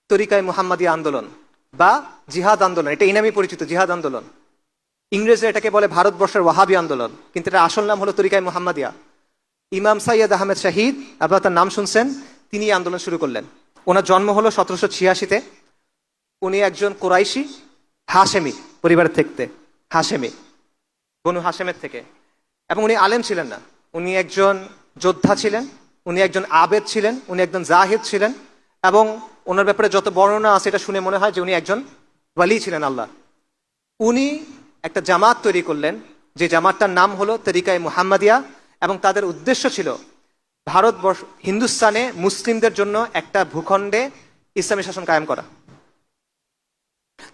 তরিকায়ে মুহাম্মাদিয়া আন্দোলন বা জিহাদ আন্দোলন। এটা এই নামে পরিচিত, জিহাদ আন্দোলন। ইংরেজরা এটাকে বলে ভারতবর্ষের ওয়াহাবি আন্দোলন, কিন্তু এটা আসল নাম হলো তরিকায়ে মুহাম্মাদিয়া। ইমাম সাইয়্যেদ আহমেদ শাহিদ, আপনারা তার নাম শুনছেন, তিনি এই আন্দোলন শুরু করলেন। ওনার জন্ম হলো 1786-তে। উনি একজন কোরাইশি হাশেমি পরিবারের থেকে, হাশেমি বনু হাশেমের থেকে, এবং উনি আলেম ছিলেন না। উনি একজন যোদ্ধা ছিলেন, উনি একজন আবেদ ছিলেন, উনি একজন জাহিদ ছিলেন, এবং ওনার ব্যাপারে যত বর্ণনা আছে এটা শুনে মনে হয় যে উনি একজন ওয়ালি ছিলেন আল্লাহ। উনি একটা জামাত তৈরি করলেন, যে জামাতটার নাম হলো তরিকায়ে মুহাম্মাদিয়া, এবং তাদের উদ্দেশ্য ছিল ভারতবর্ষ, হিন্দুস্তানে মুসলিমদের জন্য একটা ভূখণ্ডে ইসলামী শাসন কায়েম করা।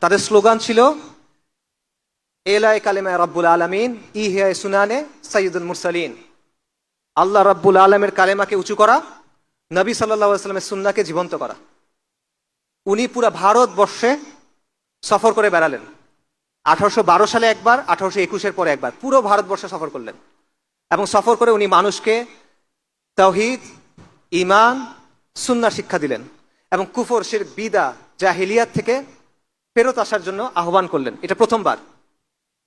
তাদের স্লোগান ছিল এলায়ে কালেমা রাব্বুল আলামিন ইহিয়া সুনানে সাইয়্যিদুল মুরসালিন। আল্লাহ রাব্বুল আলমের কালেমাকে উঁচু করা, নবী সাল্লাল্লাহু আলাইহি ওয়াসাল্লামের সুন্নাহকে জীবন্ত করা। উনি পুরা ভারতবর্ষে সফর করে বেড়ালেন। 1812 সালে একবার, 1821-এর পরে একবার, পুরো ভারতবর্ষে সফর করলেন। এবং সফর করে উনি মানুষকে তাওহীদ, ঈমান, সুন্নাহ শিক্ষা দিলেন, এবং কুফর, শিরক, বিদআ, জাহিলিয়াত থেকে ফেরত আসার জন্য আহ্বান করলেন। এটা প্রথমবার,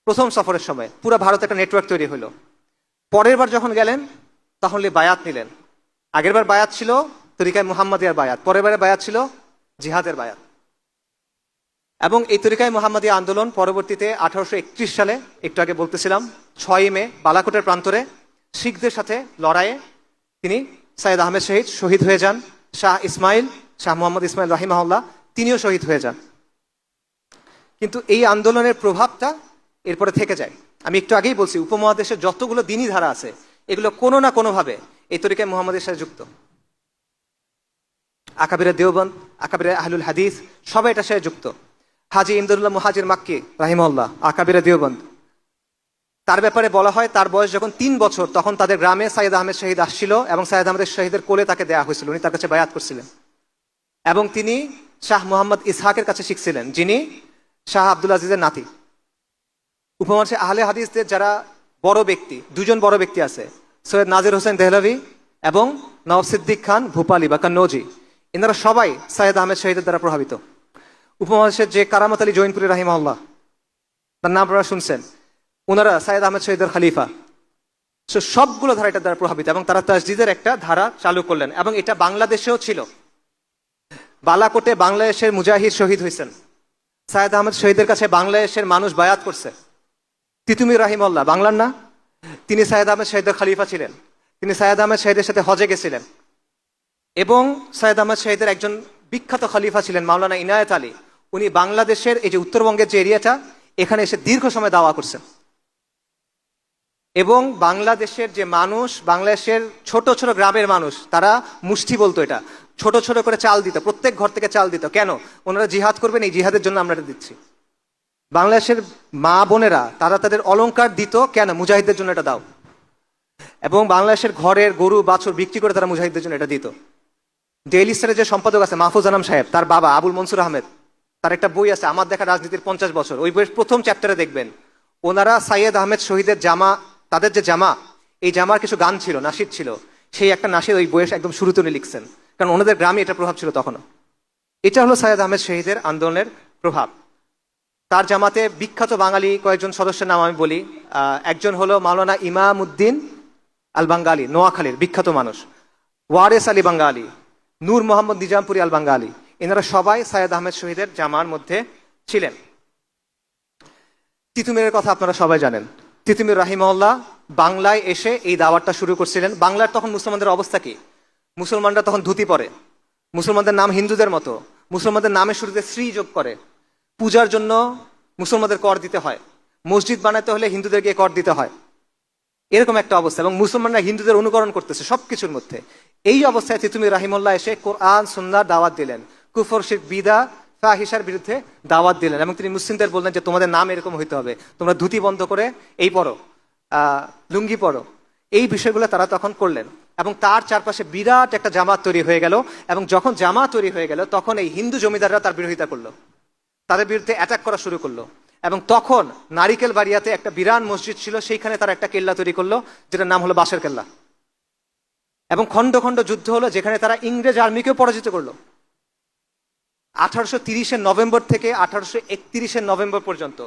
প্রথম সফরের সময় পুরো ভারতে একটা নেটওয়ার্ক তৈরি হলো। পরের বার যখন গেলেন তখন বায়াত নিলেন। আগের বার বায়াত ছিল তরিকায়ে মুহাম্মাদিয়ার বায়াত, পরের বারে বায়াত ছিল জিহাদের বায়াত। এবং এই তরিকায়ে মুহাম্মাদিয়া আন্দোলন পরবর্তীতে 1831 সালে, একটু আগে বলতেছিলাম, 6 মে বালাকোটের প্রান্তরে শিখদের সাথে লড়াইয়ে তিনি সাইয়্যেদ আহমেদ শহীদ শহীদ হয়ে যান। শাহ মোহাম্মদ ইসমাইল রাহিমাহুল্লাহ, তিনিও শহীদ হয়ে যান। কিন্তু এই আন্দোলনের প্রভাবটা এরপরে থেকে যায়। আমি একটু আগেই বলছি, উপমহাদেশের যতগুলো দিনী ধারা আছে এগুলো কোনো না কোনোভাবে এই তরিকায়ে মুহাম্মাদিয়ার সাথে যুক্ত। আকাবিরে দেওবন্দ, আকাবিরে আহলুল হাদিস, সবাই এটার সাথে যুক্ত। হাজী ইমদাদুল্লাহ মুহাজির মাক্কি রাহিমাহুল্লাহ, আকাবিরে দেওবন্দ, তার ব্যাপারে বলা হয় তার বয়স যখন 3 বছর, তখন তাদের গ্রামে সাইয়্যেদ আহমেদ শহীদ আসছিল, এবং সাইয়্যেদ আহমেদ শহীদের কোলে তাকে দেয়া হয়েছিল। উনি তার কাছে বায়াত করছিলেন, এবং তিনি শাহ মোহাম্মদ ইসহাকের কাছে শিখছিলেন, যিনি শাহ আব্দুল আজিজের নাতি। উপমহাদেশে আহলে হাদিসদের যারা বড় ব্যক্তি, 2জন বড় ব্যক্তি আছে, সৈয়দ নাজির হোসেন দেহলভী এবং নওয়াব সিদ্দিক খান ভূপালী বা কান্নৌজি। এনারা সবাই সাইয়্যেদ আহমেদ শহীদের দ্বারা প্রভাবিত। উপমহাদেশের যে কারামত আলী জৈনপুরী রাহিমাহুল্লাহ, তার নাম আপনারা শুনছেন, ওনারা সাইয়্যেদ আহমেদ শহীদের খলিফা। সবগুলো ধারা এটার দ্বারা প্রভাবিত, এবং তারা তাজদিদের একটা ধারা চালু করলেন। এবং এটা বাংলাদেশেও ছিল। বালাকোটে বাংলাদেশের মুজাহিদ শহীদ হয়েছেন, সাইয়্যেদ আহমেদ শহীদের কাছে বাংলাদেশের মানুষ বায়াত করছে। তিতুমির রাহিমাহুল্লাহ, বাংলার না, তিনি সাইয়্যেদ আহমেদ শহীদের খলিফা ছিলেন। তিনি সাইয়্যেদ আহমেদ শহীদের সাথে হজে গেছিলেন, এবং সাইয়্যেদ আহমেদ শহীদের একজন বিখ্যাত খলিফা ছিলেন মাওলানা ইনায়েত আলী। উনি বাংলাদেশের এই যে উত্তরবঙ্গের যে এরিয়াটা, এখানে এসে দীর্ঘ সময় দাওয়া করছেন। এবং বাংলাদেশের যে মানুষ, বাংলাদেশের ছোট ছোট গ্রামের মানুষ, তারা মুষ্টি বলতো, এটা ছোট ছোট করে চাল দিত, প্রত্যেক ঘর থেকে চাল দিত। কেন? ওনারা জিহাদ করবেন, এই জিহাদের জন্য আমরা এটা দিচ্ছি। বাংলাদেশের মা বোনেরা তারা তাদের অলংকার দিত, কেন? মুজাহিদদের জন্য এটা দাও। এবং বাংলাদেশের ঘরের গরু বাছুর বিক্রি করে তারা মুজাহিদদের জন্য এটা দিত। ডেইলি স্টারের যে সম্পাদক আছে মাহফুজ আনাম সাহেব, তার বাবা আবুল মনসুর আহমেদ, তার একটা বই আছে আমার দেখা রাজনীতির 50 বছর। ওই বইয়ের প্রথম চ্যাপ্টারে দেখবেন ওনারা সাইয়্যেদ আহমেদ শহীদের জামা, তাদের যে জামা, এই জামার কিছু গান ছিল, নাশিদ ছিল, সেই একটা নাসির ওই বইয়ের একদম শুরুতে উনি লিখছেন, কারণ ওনাদের গ্রামে এটা প্রভাব ছিল তখনও। এটা হলো সাইয়েদ আহমেদ শহীদের আন্দোলনের প্রভাব। তার জামাতে বিখ্যাত বাঙালি কয়েকজন সদস্যের নাম আমি বলি। একজন হলো মাওলানা ইমাম উদ্দিন আল বাঙ্গালি, নোয়াখালীর বিখ্যাত মানুষ, ওয়ারেস আলী বাঙ্গালি, নূর মোহাম্মদ নিজামপুরি আল বাঙ্গালি, এনারা সবাই সাইয়েদ আহমেদ শহীদের জামার মধ্যে ছিলেন। তিতুমিরের কথা আপনারা সবাই জানেন। তিতুমির রাহিমাহুল্লাহ বাংলায় এসে এই দাওয়াতটা শুরু করছিলেন। বাংলার তখন মুসলমানদের অবস্থা কি? মুসলমানরা তখন ধুতি পরে, মুসলমানদের নাম হিন্দুদের মতো, মুসলমানদের নামের শুরুতে শ্রী যোগ করে, পূজার জন্য মুসলমানদের কর দিতে হয়, মসজিদ বানাতে হলে হিন্দুদের গিয়ে কর দিতে হয়, এরকম একটা অবস্থা। এবং মুসলমানরা হিন্দুদের অনুকরণ করতেছে সবকিছুর মধ্যে। এই অবস্থায় তিতুমির রাহিমাহুল্লাহ এসে কোরআন সুন্নাহর দাওয়াত দিলেন, কুফর শিরক বিদআ ফাহিশার বিরুদ্ধে দাওয়াত দিলেন। এবং তিনি মুসলিমদের বললেন যে তোমাদের নাম এরকম হইতে হবে, তোমরা ধুতি বন্ধ করে এই পড়ো, লুঙ্গি পড়ো। এই বিষয়গুলো তারা তখন করলেন এবং তার চারপাশে বিরাট একটা জামাত তৈরি হয়ে গেল। এবং যখন জামাত তৈরি হয়ে গেল তখন এই হিন্দু জমিদাররা তার বিরোধিতা করলো, তাদের বিরুদ্ধে অ্যাটাক করা শুরু করলো। এবং তখন নারিকেল বাড়িয়াতে একটা বিরান মসজিদ ছিল, সেইখানে তারা একটা কেল্লা তৈরি করলো, যেটার নাম হলো বাঁশের কেল্লা। এবং খণ্ড খণ্ড যুদ্ধ হলো, যেখানে তারা ইংরেজ আর্মিকেও পরাজিত করলো। 1830 নভেম্বর থেকে 1831 নভেম্বর পর্যন্ত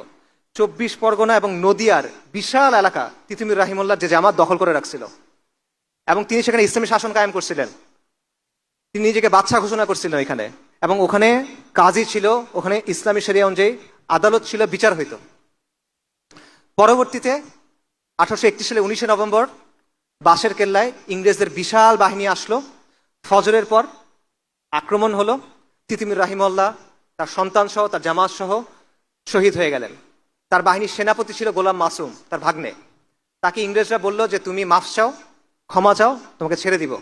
24 পরগনা এবং নদিয়ার বিশাল এলাকা তিতুমির রাহিমাহুল্লাহ যে জামাত দখল করে রাখছিল। এবং তিনি সেখানে ইসলামী শাসন কায়েম করছিলেন, তিনি নিজেকে বাদশা ঘোষণা করছিলেন এখানে। এবং ওখানে কাজী ছিল, ওখানে ইসলামী শরিয়া অনুযায়ী আদালত ছিল, বিচার হইত। পরবর্তীতে 1831 সালে 19 নভেম্বর বাঁশের কেল্লায় ইংরেজদের বিশাল বাহিনী আসলো। ফজরের পর আক্রমণ হলো, তিতুমির রাহিমাহুল্লাহ তার সন্তান সহ তার জামাত সহ শহীদ হয়ে গেলেন। তার বাহিনীর সেনাপতি ছিল গোলাম মাসুম, তার ভাগ্নে। তাকে ইংরেজরা বলল যে তুমি মাফ চাও, ক্ষমা চাও, তোমাকে ছেড়ে দিব।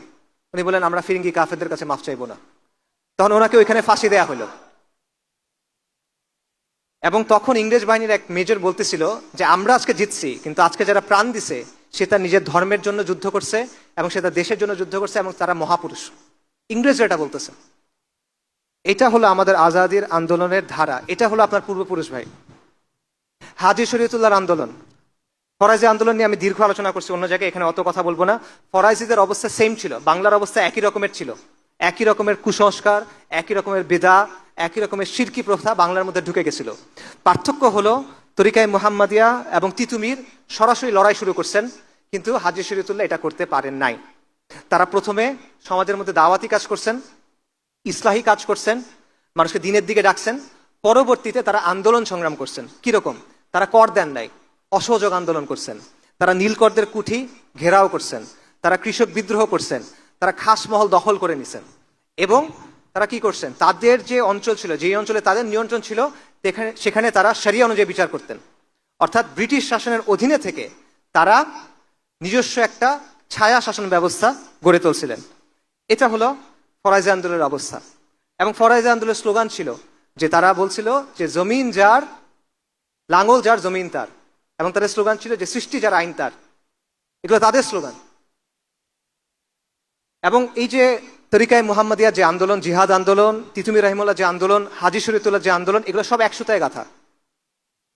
উনি বলেন আমরা ফিরিঙ্গি কাফেরদের কাছে মাফ চাইবো না। তখন ওনাকে ওইখানে ফাঁসি দেয়া হলো। এবং তখন ইংরেজ বাহিনীর এক মেজর বলতেছিল যে আমরা আজকে জিতছি, কিন্তু আজকে যারা প্রাণ দিছে সে তার নিজের ধর্মের জন্য যুদ্ধ করছে এবং সে তার দেশের জন্য যুদ্ধ করছে এবং তারা মহাপুরুষ। ইংরেজরা এটা বলতেছে। এটা হলো আমাদের আজাদির আন্দোলনের ধারা, এটা হলো আপনার পূর্বপুরুষ ভাই। হাজী শরীয়তুল্লাহর আন্দোলন, ফরাইজি আন্দোলন নিয়ে আমি দীর্ঘ আলোচনা করছি অন্য জায়গায়, এখানে অত কথা বলবো না। ফরাইজিদের অবস্থা সেম ছিল, বাংলার অবস্থা একই রকমের ছিল। একই রকমের কুসংস্কার, একই রকমের বেদা, একই রকমের শিরকি প্রথা বাংলার মধ্যে ঢুকে গেছিল। পার্থক্য হলো তরিকায়ে মুহাম্মাদিয়া এবং তিতুমির সরাসরি লড়াই শুরু করছেন, কিন্তু হাজী শরীয়তুল্লাহ এটা করতে পারেন নাই। তারা প্রথমে সমাজের মধ্যে দাওয়াতি কাজ করছেন, ইসলাহি কাজ করছেন, মানুষকে দিনের দিকে ডাকছেন। পরবর্তীতে তারা আন্দোলন সংগ্রাম করছেন। কিরকম? তারা কর দেন নাই, অসহযোগ আন্দোলন করছেন, তারা নীলকরদের কুঠি ঘেরাও করছেন, তারা কৃষক বিদ্রোহ করছেন, তারা খাসমহল দখল করে নিছেন। এবং তারা কি করছেন, তাদের যে অঞ্চল ছিল, যেই অঞ্চলে তাদের নিয়ন্ত্রণ ছিল, সেখানে তারা শরিয়া অনুযায়ী বিচার করতেন। অর্থাৎ ব্রিটিশ শাসনের অধীনে থেকে তারা নিজস্ব একটা ছায়া শাসন ব্যবস্থা গড়ে তুলছিলেন। এটা হলো ফরাইজি আন্দোলনের অবস্থা। এবং ফরাইজি আন্দোলনের স্লোগান ছিল যে তারা বলছিল যে জমিন যার, লাঙ্গল যার, জমিন তার। এবং তাদের স্লোগান ছিল যে সৃষ্টি যার, আইন তার। এগুলো তাদের স্লোগান। এবং এই যে তরিকায়ে মুহাম্মাদিয়া যে আন্দোলন, জিহাদ আন্দোলন, তিতুমির রাহিমাহুল্লাহ যে আন্দোলন, হাজী শরীয়তুল্লাহ যে আন্দোলন, এগুলো সব এক সুতায় গাথা।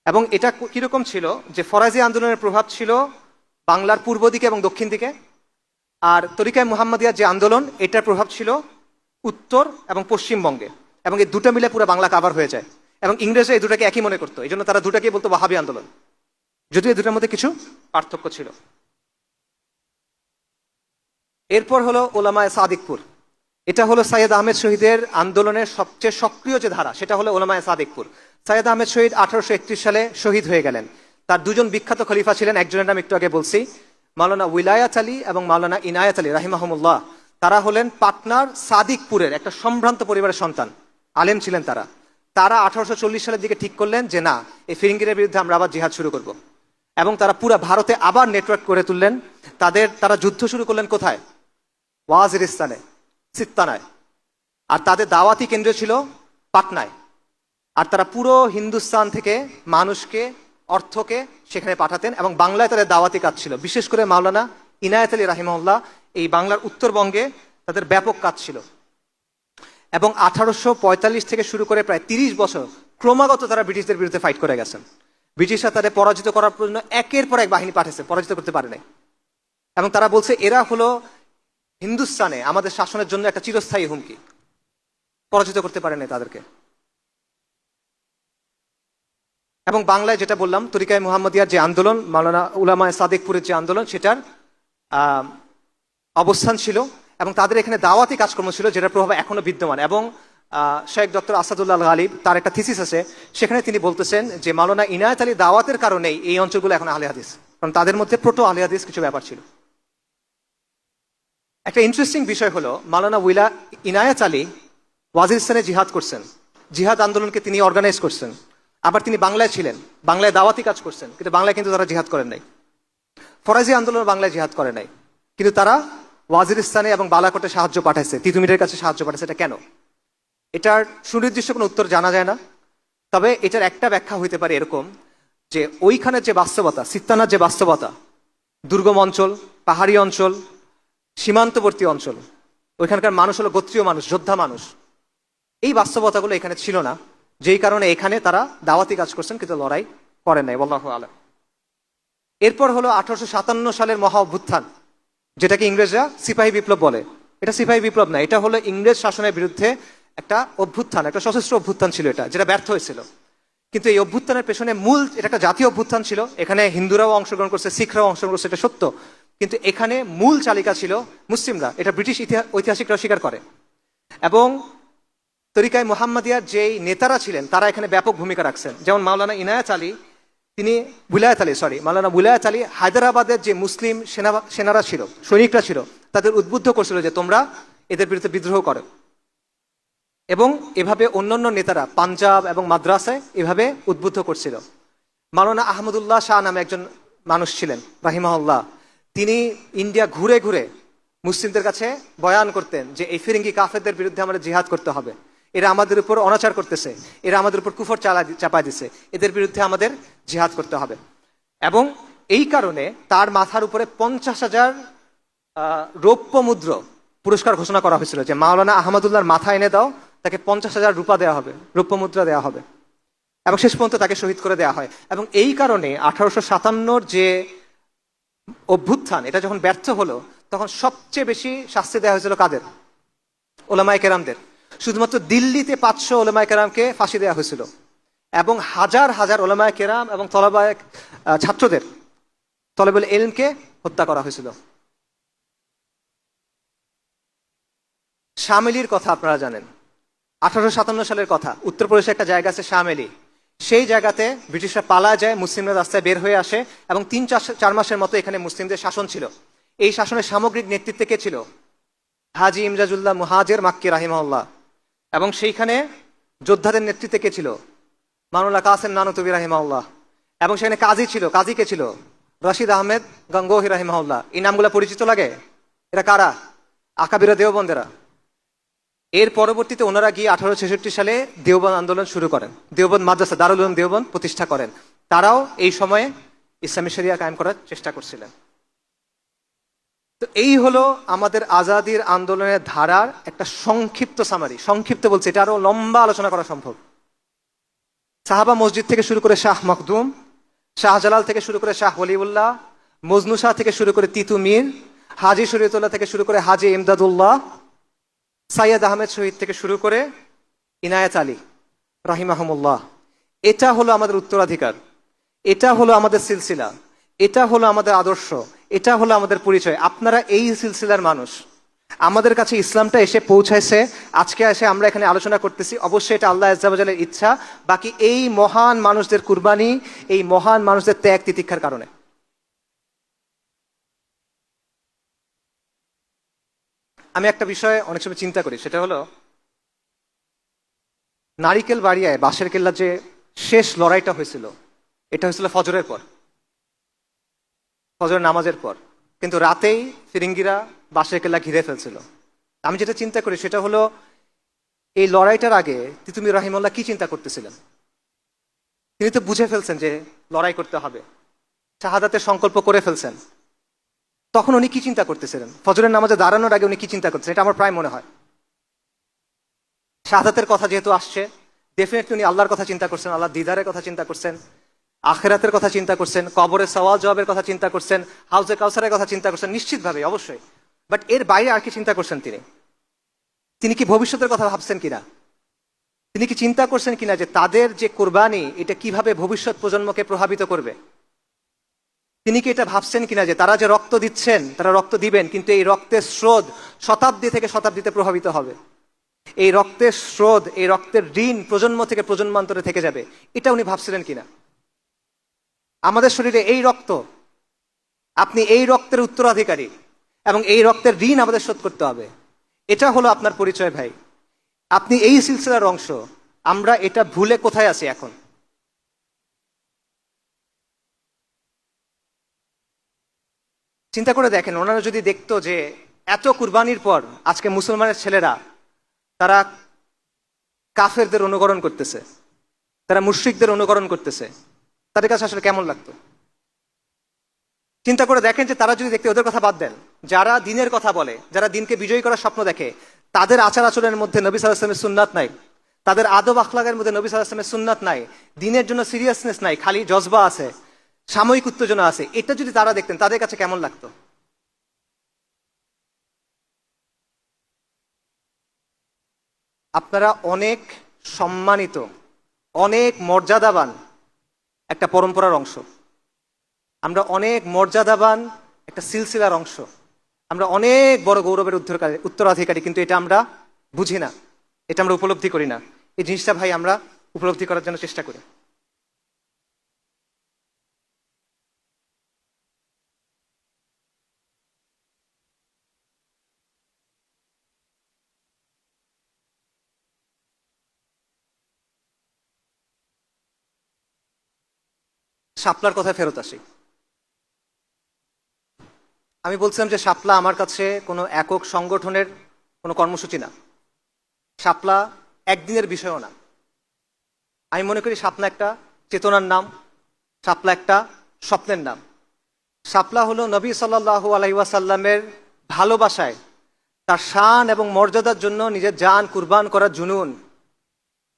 এবং এটা কিরকম ছিল যে ফরাইজি আন্দোলনের প্রভাব ছিল বাংলার পূর্ব দিকে এবং দক্ষিণ দিকে, আর তরিকায়ে মুহাম্মাদিয়া যে আন্দোলন এটার প্রভাব ছিল উত্তর এবং পশ্চিমবঙ্গে। এবং এই দুটো মিলে পুরো বাংলা কাভার হয়ে যায়। এবং ইংরেজরা এই দুটাকে একই মনে করতো, এই জন্য তারা দুটাকেই বলতো ওয়াহাবি আন্দোলন, যদিও এই দুটার মধ্যে কিছু পার্থক্য ছিল। এরপর হলো ওলামায়ে সাদিকপুর। এটা হলো সাইয়েদ আহমেদ শহীদের আন্দোলনের সবচেয়ে সক্রিয় যে ধারা, সেটা হলো ওলামায়ে সাদিকপুর। সাইয়েদ আহমেদ শহীদ 1831 সালে শহীদ হয়ে গেলেন। তার দুজন বিখ্যাত খলিফা ছিলেন, একজনের নাম একটু আগে বলছি, মাওলানা উইলায়াত আলী এবং মাওলানা ইনায়াত আলী রাহিমাহুমুল্লাহ। তারা হলেন পাটনার সাদিকপুরের একটা সম্ভ্রান্ত পরিবারের সন্তান, আলেম ছিলেন তারা। তারা 1840 সালের দিকে ঠিক করলেন যে না, এই ফিরিঙ্গিদের বিরুদ্ধে আমরা আবার জিহাদ শুরু করব। এবং তারা পুরো ভারতে আবার নেটওয়ার্ক করে তুললেন। তারা যুদ্ধ শুরু করলেন কোথায়? ওয়াজিরিস্তানে, সিত্তানায়। আর তাদের দাওয়াতি কেন্দ্র ছিল পাটনায়। আর তারা পুরো হিন্দুস্তান থেকে মানুষকে, অর্থকে সেখানে পাঠাতেন। এবং বাংলায় তাদের দাওয়াতি কাজ ছিল, বিশেষ করে মাওলানা ইনায়াত আলী রাহিমাহুল্লাহ এই বাংলার উত্তরবঙ্গে তাদের ব্যাপক কাজ ছিল। এবং 1845 থেকে শুরু করে প্রায় 30 বছর ক্রমাগত তারা ব্রিটিশদের বিরুদ্ধে ফাইট করে গেছেন। ব্রিটিশরা তাদের পরাজিত করার জন্য একের পর এক বাহিনী পাঠিয়েছে, পরাজিত করতে পারে নাই। এবং তারা বলছে এরা হলো হিন্দুস্তানে আমাদের শাসনের জন্য একটা চিরস্থায়ী হুমকি। পরাজিত করতে পারেনি তাদেরকে। এবং বাংলায় যেটা বললাম, তরিকায়ে মুহাম্মদিয়ার যে আন্দোলন, মাওলানা উলামায়ে সাদেকপুরের যে আন্দোলন, সেটার অবস্থান ছিল এবং তাদের এখানে দাওয়াতি কাজকর্ম ছিল, যেটার প্রভাব এখনো বিদ্যমান। এবং শেখ ডক্টর আসাদুল্লাহ গালিব, তার একটা থিসিস আছে, সেখানে তিনি বলতেছেন যে মাওলানা ইনায়েত আলী দাওয়াতের কারণেই এই অঞ্চলগুলো এখন আহলে হাদিস, কারণ তাদের মধ্যে প্রোটো আহলে হাদিস কিছু ব্যাপার ছিল। একটা ইন্টারেস্টিং বিষয় হলো, মাওলানা ইনায়েত আলী ওয়াজিরিস্তানে জিহাদ করছেন, জিহাদ আন্দোলনকে তিনি অর্গানাইজ করছেন। আবার তিনি বাংলায় ছিলেন, বাংলায় দাওয়াতি কাজ করছেন, কিন্তু বাংলায় কিন্তু তারা জিহাদ করেন নাই। ফরাজি আন্দোলন বাংলায় জিহাদ করে নাই, কিন্তু তারা ওয়াজিরিস্তানে এবং বালাকোটে সাহায্য পাঠাইছে, তিতুমিরের কাছে সাহায্য পাঠাইছে। এটা কেন? এটার সুনির্দিষ্ট কোনো উত্তর জানা যায় না। তবে এটার একটা ব্যাখ্যা হইতে পারে এরকম, যে ওইখানের যে বাস্তবতা, সিত্তানার যে বাস্তবতা, দুর্গম অঞ্চল, পাহাড়ি অঞ্চল, সীমান্তবর্তী অঞ্চল, ওইখানকার মানুষ হলো গোত্রীয় মানুষ, যোদ্ধা মানুষ। এই বাস্তবতাগুলো এখানে ছিল না, যেই কারণে এখানে তারা দাওয়াতি কাজ করছেন কিন্তু লড়াই করেন নাই। আল্লাহু আলাম। এরপর হলো 1857 সালের মহা অভ্যুত্থান, যেটাকে ইংরেজরা সিপাহী বিপ্লব বলে। এটা সিপাহী বিপ্লব না, এটা হলো ইংরেজ শাসনের বিরুদ্ধে একটা অভ্যুত্থান, একটা সশস্ত্র অভ্যুত্থান ছিল এটা, যেটা ব্যর্থ হয়েছিল। কিন্তু এই অভ্যুত্থানের পেছনে মূল, এটা একটা জাতীয় অভ্যুত্থান ছিল, এখানে হিন্দুরাও অংশগ্রহণ করছে, শিখরাও অংশগ্রহণ করছে, এটা সত্য। কিন্তু এখানে মূল চালিকা ছিল মুসলিমরা, এটা ব্রিটিশ ঐতিহাসিকরা স্বীকার করে। এবং তরিকায়ে মুহাম্মদিয়ার যেই নেতারা ছিলেন, তারা এখানে ব্যাপক ভূমিকা রাখছেন। যেমন মাওলানা বুলায়েত আলী হায়দ্রাবাদের যে মুসলিম সেনারা ছিল, সৈনিকরা ছিল, তাদের উদ্বুদ্ধ করছিল যে তোমরা এদের বিরুদ্ধে বিদ্রোহ করো। এবং এভাবে অন্যান্য নেতারা পাঞ্জাব এবং মাদ্রাসায় এভাবে উদ্বুদ্ধ করছিল। মাওলানা আহমদুল্লাহ শাহ নামে একজন মানুষ ছিলেন রাহিমাহুল্লাহ, তিনি ইন্ডিয়া ঘুরে ঘুরে মুসলিমদের কাছে বয়ান করতেন যে এই ফিরিঙ্গি কাফেরদের বিরুদ্ধে আমাদের জিহাদ করতে হবে, এরা আমাদের উপর অনাচার করতেছে, এরা আমাদের উপর কুফর চাপায় দিচ্ছে, এদের বিরুদ্ধে আমাদের জিহাদ করতে হবে। এবং এই কারণে তার মাথার উপরে 50,000 রৌপ্য মুদ্র পুরস্কার ঘোষণা করা হয়েছিল, যে মাওলানা আহমদুল্লাহর মাথা এনে দাও, তাকে 50,000 রূপা দেওয়া হবে, রৌপ্য মুদ্রা দেওয়া হবে। এবং শেষ পর্যন্ত তাকে শহীদ করে দেওয়া হয়। এবং এই কারণে 1857 যে অভ্যুত্থান, এটা যখন ব্যর্থ হলো, তখন সবচেয়ে বেশি শাস্তি দেওয়া হয়েছিল কাদের? ওলামায়ে কেরামদের। শুধুমাত্র দিল্লিতে 500 ওলামায়ে কেরামকে ফাঁসি দেওয়া হয়েছিল, এবং হাজার হাজার ওলামায়ে কেরাম এবং ছাত্রদের, তলেবুল ইলমকে হত্যা করা হয়েছিল। শামেলির কথা আপনারা জানেন, 1857 সালের কথা। উত্তরপ্রদেশে একটা জায়গা আছে শামেলি, সেই জায়গাতে ব্রিটিশরা পালায় যায়, মুসলিমরা রাস্তায় বের হয়ে আসে, এবং 3-4 মাসের মতো এখানে মুসলিমদের শাসন ছিল। এই শাসনের সামগ্রিক নেতৃত্বে কে ছিল? হাজি ইমজাজুল্লাহ মুহাজির মাক্কি রাহিমাহুল্লাহ। এবং সেইখানে যোদ্ধাদের নেতৃত্বে কে ছিল? মাওলানা কাসেম নানুতুবি রাহিমাহুল্লাহ। এবং সেখানে কাজী ছিল, কাজী কে ছিল? রশিদ আহমেদ গঙ্গোহী রাহিমাহুল্লাহ। এই নামগুলো পরিচিত লাগে? এরা কারা? আকাবিরা দেওবন্দেরা। এর পরবর্তীতে ওনারা গিয়ে 1866 সালে দেওবন্দ আন্দোলন শুরু করেন, দেওবন্দ মাদ্রাসা দারুল উলুম দেওবন্দ প্রতিষ্ঠা করেন। তারাও এই সময়ে ইসলামী শরিয়া কায়েম করার চেষ্টা করছিলেন। তো এই হলো আমাদের আজাদির আন্দোলনের ধারার একটা সংক্ষিপ্ত সামারি। সংক্ষিপ্ত বলছে, এটা আরো লম্বা আলোচনা করা সম্ভব। সাহাবা মসজিদ থেকে শুরু করে শাহ মখদুম, শাহজালাল থেকে শুরু করে শাহ ওলিউল্লাহ, মজনু শাহ থেকে শুরু করে তিতু মীর, হাজি শরীয়তুল্লাহ থেকে শুরু করে হাজি ইমদাদুল্লাহ, সাইয়দ আহমেদ শহীদ থেকে শুরু করে ইনায়েত আলী রাহিমাহুমুল্লাহ। এটা হলো আমাদের উত্তরাধিকার, এটা হলো আমাদের সিলসিলা, এটা হলো আমাদের আদর্শ, এটা হলো আমাদের পরিচয়। আপনারা এই সিলসিলার মানুষ। আমাদের কাছে ইসলামটা এসে পৌঁছাইছে, আজকে এসে আমরা এখানে আলোচনা করতেছি, অবশ্যই এটা আল্লাহ আজ্জা ওয়া জাল্লার ইচ্ছা। বাকি এই মহান মানুষদের কুরবানি, এই মহান মানুষদের ত্যাগ তিতিক্ষার কারণে। আমি একটা বিষয়ে অনেক সময় চিন্তা করি, সেটা হলো নারিকেল বাড়িয়ায় বাঁশের কেল্লার যে শেষ লড়াইটা হয়েছিল, এটা হয়েছিল ফজরের পর, ফজরের নামাজের পর। কিন্তু রাতেই ফিরিঙ্গিরা বাঁশের কেল্লা ঘিরে ফেলছিল। আমি যেটা চিন্তা করি সেটা হলো, এই লড়াইটার আগে তিতুমির রাহিমাহুল্লাহ কি চিন্তা করতেছিলেন? তিনি তো বুঝে ফেলছেন যে লড়াই করতে হবে, শাহাদাতের সংকল্প করে ফেলছেন। তখন উনি কি চিন্তা করতেছিলেন? ফজরের নামাজে দাঁড়ানোর আগে উনি কি চিন্তা করতেছেন? এটা আমার প্রায় মনে হয়, শাহাদাতের কথা যেহেতু আসছে, ডেফিনেটলি উনি আল্লাহর কথা চিন্তা করছেন, আল্লাহ দিদারের কথা চিন্তা করছেন, আখেরাতের কথা চিন্তা করছেন, কবরের সওয়াল জবাবের কথা চিন্তা করছেন, হাউজে কাউসারের কথা চিন্তা করছেন, নিশ্চিতভাবে অবশ্যই। বাট এর বাইরে আর কি চিন্তা করছেন তিনি? তিনি কি ভবিষ্যতের কথা ভাবছেন কিনা? তিনি কি চিন্তা করছেন কিনা যে তাদের যে কোরবানি এটা কিভাবে ভবিষ্যৎ প্রজন্মকে প্রভাবিত করবে? তিনি কি এটা ভাবছেন কিনা যে তারা যে রক্ত দিচ্ছেন, তারা রক্ত দিবেন, কিন্তু এই রক্তের স্রোত শতাব্দী থেকে শতাব্দীতে প্রভাবিত হবে। এই রক্তের স্রোত, এই রক্তের ঋণ প্রজন্ম থেকে প্রজন্মান্তরে থেকে যাবে, এটা উনি ভাবছিলেন কিনা? আমাদের শরীরে এই রক্ত, আপনি এই রক্তের উত্তরাধিকারী, এবং এই রক্তের ঋণ আমাদের শোধ করতে হবে। এটা হলো আপনার পরিচয় ভাই। আপনি এই সিলসিলার অংশ। আমরা এটা ভুলে কোথায় আছি এখন? চিন্তা করে দেখেন, ওনারা যদি দেখতো যে এত কুরবানির পর আজকে মুসলমানের ছেলেরা তারা কাফেরদের অনুকরণ করতেছে, তারা মুশরিকদের অনুকরণ করতেছে, তাদের কাছে আসলে কেমন লাগতো? চিন্তা করে দেখেন যে তারা যদি দেখতে, ওদের কথা বাদ দেন, যারা দিনের কথা বলে, যারা দিনকে বিজয়ী করার স্বপ্ন দেখে, তাদের আচার আচরণের মধ্যে নবী সাল্লাল্লাহু আলাইহি ওয়াসাল্লামের সুন্নাত নাই, তাদের আদব আখলাকের মধ্যে নবী সাল্লাল্লাহু আলাইহি ওয়াসাল্লামের সুন্নাত নাই, দিনের জন্য সিরিয়াসনেস নাই, খালি জজবা আছে, সাময়িক উত্তেজনা আছে, এটা যদি তারা দেখতেন তাদের কাছে কেমন লাগতো? আপনারা অনেক সম্মানিত, অনেক মর্যাদাবান একটা পরম্পরার অংশ। আমরা অনেক মর্যাদাবান একটা সিলসিলার অংশ। আমরা অনেক বড় গৌরবের উত্তরাধিকারী, কিন্তু এটা আমরা বুঝি না, এটা আমরা উপলব্ধি করি না। এই জিনিসটা ভাই আমরা উপলব্ধি করার জন্য চেষ্টা করি। শাপলার কথায় ফেরত আসি। আমি বলছিলাম যে শাপলা আমার কাছে কোনো একক সংগঠনের কোনো কর্মসূচি না, শাপলা একদিনের বিষয়ও না। আমি মনে করি শাপলা একটা চেতনার নাম, শাপলা একটা স্বপ্নের নাম। শাপলা হলো নবী সাল্লাল্লাহু আলাইহি ওয়াসাল্লামের ভালোবাসায়, তার শান এবং মর্যাদার জন্য নিজের জান কুরবান করার জুনুন,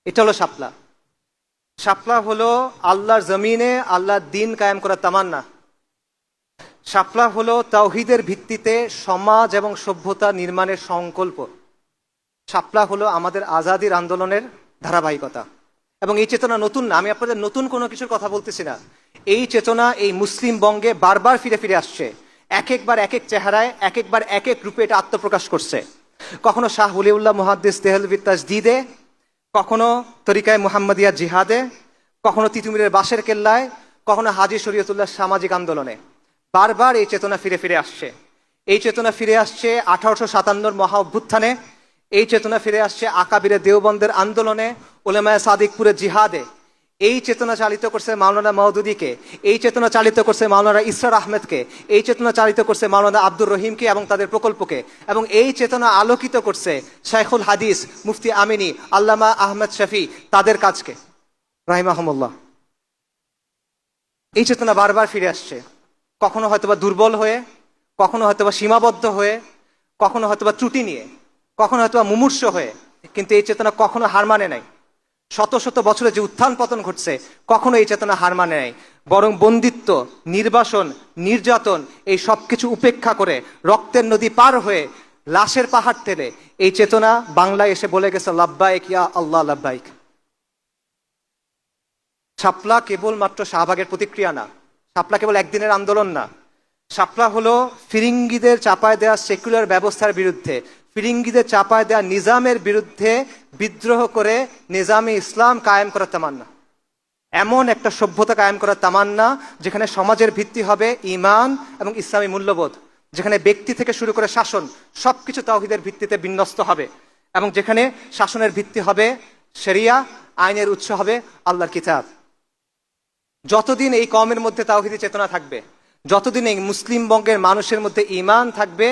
এটা হলো শাপলা। শাপলা হলো আল্লাহর জমিনে আল্লাহর দিন কায়েম করার তামান্না। শাপলা হলো তাওহীদের ভিত্তিতে সমাজ এবং সভ্যতা নির্মাণের সংকল্প। শাপলা হলো আমাদের আজাদির আন্দোলনের ধারাবাহিকতা। এবং এই চেতনা নতুন না, আমি আপনাদের নতুন কোনো কিছুর কথা বলতেছি না। এই চেতনা এই মুসলিম বঙ্গে বারবার ফিরে ফিরে আসছে, এক একবার এক এক চেহারায়, এক একবার এক এক রূপে এটা আত্মপ্রকাশ করছে। কখনো শাহ ওলিউল্লাহ মুহাদ্দিস দেহলভী তাজদীদে, কখনো তরিকায় মুহাম্মাদিয়া জিহাদে, কখনো তিতুমিরের বাঁশের কেল্লায়, কখনো হাজী শরীয়তুল্লাহ সামাজিক আন্দোলনে। বারবার এই চেতনা ফিরে ফিরে আসছে। এই চেতনা ফিরে আসছে 1857 মহা অভ্যুত্থানে, এই চেতনা ফিরে আসছে আকাবিরে দেওবন্দের আন্দোলনে, উলেমায়ে সাদিকপুরের জিহাদে। এই চেতনা চালিত করছে মাওলানা মওদুদীকে, এই চেতনা চালিত করছে মাওলানা ইসরার আহমেদকে, এই চেতনা চালিত করছে মাওলানা আব্দুর রহিমকে এবং তাদের প্রকল্পকে, এবং এই চেতনা আলোকিত করছে শাইখুল হাদিস মুফতি আমিনী আল্লামা আহমেদ শফি তাদের কাজকে রাহিমাহুমুল্লাহ। এই চেতনা বারবার ফিরে আসছে, কখনো হয়তোবা দুর্বল হয়ে, কখনো হয়তোবা সীমাবদ্ধ হয়ে, কখনো হয়তোবা ত্রুটি নিয়ে, কখনো হয়তোবা মুমূর্ষ হয়ে, কিন্তু এই চেতনা কখনো হার মানে নাই। শত শত বছরে যে উত্থান পতন ঘটছে, কখনো এই চেতনা হার মানে নাই, বরং বন্দিত্ব, নির্বাসন, নির্যাতন এই সব কিছু উপেক্ষা করে রক্তের নদী পার হয়ে লাশের পাহাড় ঠেলে এই চেতনা বাংলায় এসে বলে গেছে লাব্বাইক ইয়া আল্লাহ লাব্বাইক। শাপলা কেবলমাত্র শাহবাগের প্রতিক্রিয়া না, শাপলা কেবল একদিনের আন্দোলন না। শাপলা হলো ফিরিঙ্গিদের চাপায় দেওয়া সেকুলার ব্যবস্থার বিরুদ্ধে, ফিরিঙ্গিদের চাপায় দেওয়া নিজামের বিরুদ্ধে বিদ্রোহ করে নিজামে ইসলাম কায়েম করার তামান্না। এমন একটা সভ্যতা কায়েম করার তামান্না যেখানে সমাজের ভিত্তি হবে ঈমান এবং ইসলামী মূল্যবোধ, যেখানে ব্যক্তি থেকে শুরু করে শাসন সবকিছু তাওহীদের ভিত্তিতে বিন্যস্ত হবে, এবং যেখানে শাসনের ভিত্তি হবে শরিয়া, আইনের উৎস হবে আল্লাহর কিতাব। যতদিন এই কওমের মধ্যে তাওহীদি চেতনা থাকবে, যতদিন এই মুসলিম বঙ্গের মানুষের মধ্যে ঈমান থাকবে,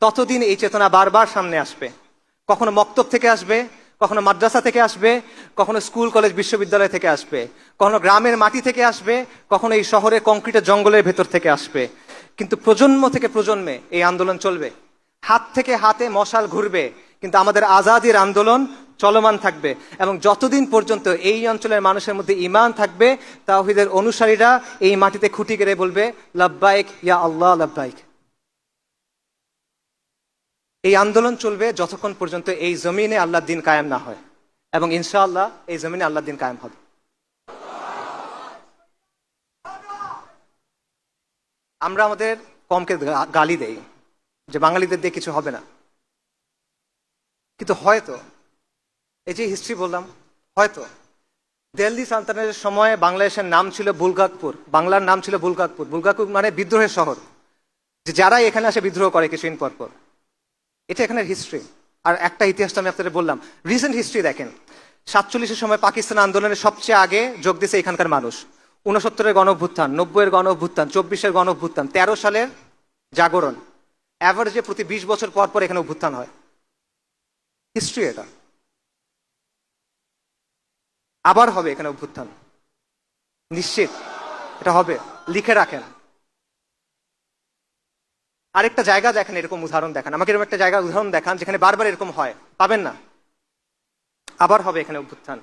ততদিন এই চেতনা বারবার সামনে আসবে। কখনো মক্তব থেকে আসবে, কখনো মাদ্রাসা থেকে আসবে, কখনো স্কুল কলেজ বিশ্ববিদ্যালয় থেকে আসবে, কখনো গ্রামের মাটি থেকে আসবে, কখনো এই শহরে কংক্রিটের জঙ্গলের ভেতর থেকে আসবে। কিন্তু প্রজন্ম থেকে প্রজন্মে এই আন্দোলন চলবে, হাত থেকে হাতে মশাল ঘুরবে, কিন্তু আমাদের আজাদির আন্দোলন চলমান থাকবে। এবং যতদিন পর্যন্ত এই অঞ্চলের মানুষের মধ্যে ঈমান থাকবে, তাওহীদের অনুসারীরা এই মাটিতে খুঁটি গেড়ে বলবে লাব্বাইক ইয়া আল্লাহ লাব্বাইক। এই আন্দোলন চলবে যতক্ষণ পর্যন্ত এই জমিনে আল্লাহর দিন কায়েম না হয়, এবং ইনশাআল্লাহ এই জমিনে আল্লাহর দিন কায়েম হবে। আমরা আমাদের কমকে গালি দেই যে বাঙালিদের দিয়ে কিছু হবে না, কিন্তু হয়তো এই যে হিস্ট্রি বললাম, হয়তো দিল্লি সালতানাতের সময় বাংলাদেশের নাম ছিল বুলগাকপুর, বাংলার নাম ছিল বুলগাকপুর। বুলগাকপুর মানে বিদ্রোহের শহর, যে যারা এখানে আসে বিদ্রোহ করে কিছুদিন পর পর। এটা এখানের হিস্ট্রি। আর একটা ইতিহাসটা আমি আপনাদের বললাম, রিসেন্ট হিস্ট্রি দেখেন। 47-এর সময় পাকিস্তান আন্দোলনের সবচেয়ে আগে যোগ দিয়েছে এখানকার মানুষ। 69-এর গণ অভ্যুত্থান, 90-এর গণ অভ্যুত্থান, 24-এর গণ অভ্যুত্থান, 13 সালের জাগরণ, অ্যাভারেজে প্রতি 20 বছর পর পর এখানে অভ্যুত্থান হয়। হিস্ট্রি এটা। আবার হবে এখানে অভ্যুত্থান, নিশ্চিত এটা হবে, লিখে রাখেন। আরেকটা জায়গা দেখেন, এরকম উদাহরণ দেখান আমাকে, এরকম একটা জায়গা উদাহরণ দেখান যেখানে বারবার এরকম হয়, পাবেন না। আবার হবে এখানে অভ্যুত্থান,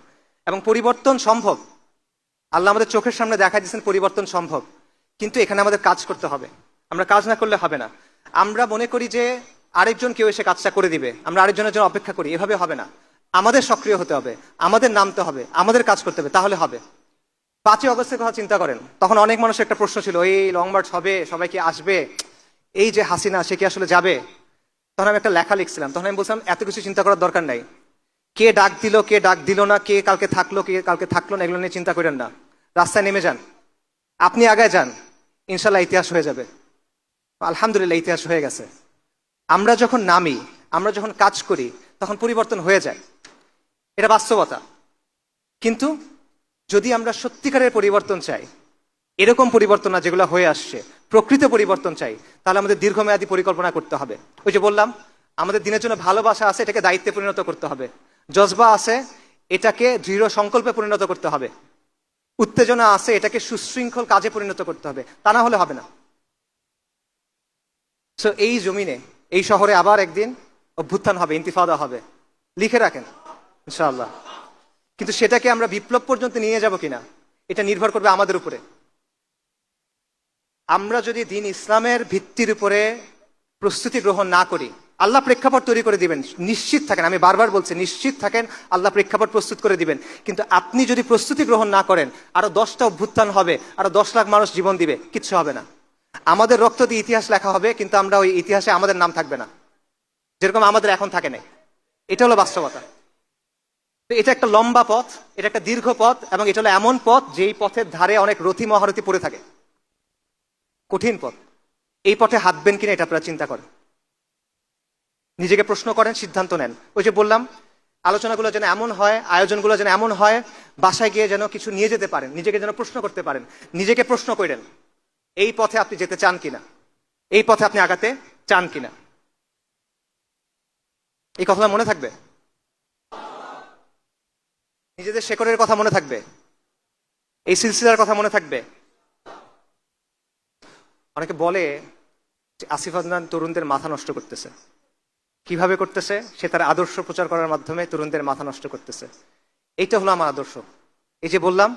এবং পরিবর্তন সম্ভব। আল্লাহ আমাদের চোখের সামনে দেখা দিচ্ছেন পরিবর্তন সম্ভব, কিন্তু এখানে আমাদের কাজ করতে হবে। আমরা কাজ না করলে হবে না। আমরা মনে করি যে আরেকজন কেউ এসে কাজটা করে দিবে, আমরা আরেকজনের জন্য অপেক্ষা করি, এভাবে হবে না। আমাদের সক্রিয় হতে হবে, আমাদের নামতে হবে, আমাদের কাজ করতে হবে, তাহলে হবে। 5ই অগস্টের কথা চিন্তা করেন, তখন অনেক মানুষের একটা প্রশ্ন ছিল, এই লং মার্চ হবে, সবাই কি আসবে, এই যে হাসিনা সে কি আসলে যাবে? তখন আমি একটা লেখা লিখছিলাম, তখন আমি বলছিলাম এত কিছু চিন্তা করার দরকার নাই। কে ডাক দিল, কে ডাক দিল না, কে কালকে থাকলো, কে কালকে থাকলো না, এগুলো নিয়ে চিন্তা করেন না। রাস্তায় নেমে যান, আপনি আগায় যান, ইনশাল্লাহ ইতিহাস হয়ে যাবে। আলহামদুলিল্লাহ ইতিহাস হয়ে গেছে। আমরা যখন নামি, আমরা যখন কাজ করি, তখন পরিবর্তন হয়ে যায়, এটা বাস্তবতা। কিন্তু যদি আমরা সত্যিকারের পরিবর্তন চাই, এরকম পরিবর্তন না যেগুলো হয়ে আসছে, প্রকৃত পরিবর্তন চাই, তাহলে আমাদের দীর্ঘমেয়াদী পরিকল্পনা করতে হবে। ওই যে বললাম, আমাদের দিনের জন্য ভালোবাসা আছে, এটাকে দায়িত্বে পরিণত করতে হবে। জজবা আছে, এটাকে দৃঢ় সংকল্পে পরিণত করতে হবে। উত্তেজনা আছে, এটাকে সুশৃঙ্খল কাজে পরিণত করতে হবে, তা না হলে হবে না। সো এই জমিনে, এই শহরে আবার একদিন অভ্যুত্থান হবে, ইন্তিফাদা হবে, লিখে রাখেন ইনশাআল্লাহ। কিন্তু সেটাকে আমরা বিপ্লব পর্যন্ত নিয়ে যাব কিনা, এটা নির্ভর করবে আমাদের উপরে। আমরা যদি দিন ইসলামের ভিত্তির উপরে প্রস্তুতি গ্রহণ না করি, আল্লাহ প্রেক্ষাপট তৈরি করে দিবেন, নিশ্চিত থাকেন, আমি বারবার বলছি নিশ্চিত থাকেন, আল্লাহ প্রেক্ষাপট প্রস্তুত করে দিবেন। কিন্তু আপনি যদি প্রস্তুতি গ্রহণ না করেন, আরো 10টা অভ্যুত্থান হবে, আরো 10 লাখ মানুষ জীবন দিবে, কিচ্ছু হবে না। আমাদের রক্ত দিয়ে ইতিহাস লেখা হবে, কিন্তু আমরা ওই ইতিহাসে আমাদের নাম থাকবে না, যেরকম আমাদের এখন থাকে না। এটা হলো বাস্তবতা। তো এটা একটা লম্বা পথ, এটা একটা দীর্ঘ পথ, এবং এটা হলো এমন পথ যেই পথের ধারে অনেক রথী মহারথী পড়ে থাকে, কঠিন পথ। এই পথে হাঁটবেন কিনা এটা আপনারা চিন্তা করেন, নিজেকে প্রশ্ন করেন, সিদ্ধান্ত নেন। ওই যে বললাম, আলোচনাগুলো যেন এমন হয়, আয়োজনগুলো যেন এমন হয়, বাসায় গিয়ে যেন কিছু নিয়ে যেতে পারেন, নিজেকে যেন প্রশ্ন করতে পারেন, নিজেকে প্রশ্ন করেন এই পথে আপনি যেতে চান কিনা, এই পথে আপনি আগাতে চান কিনা। এই কথাটা মনে থাকবে, নিজেদের শেকড়ের কথা মনে থাকবে, এই সিলসিলার কথা মনে থাকবে। অনেকে বলে যে আসিফ আদনান তরুণদের মাথা নষ্ট করতেছে। কিভাবে করতেছে? সে তার আদর্শ প্রচার করার মাধ্যমে তরুণদের মাথা নষ্ট করতেছে। এইটা হলো আমার আদর্শ। এই যে বললাম,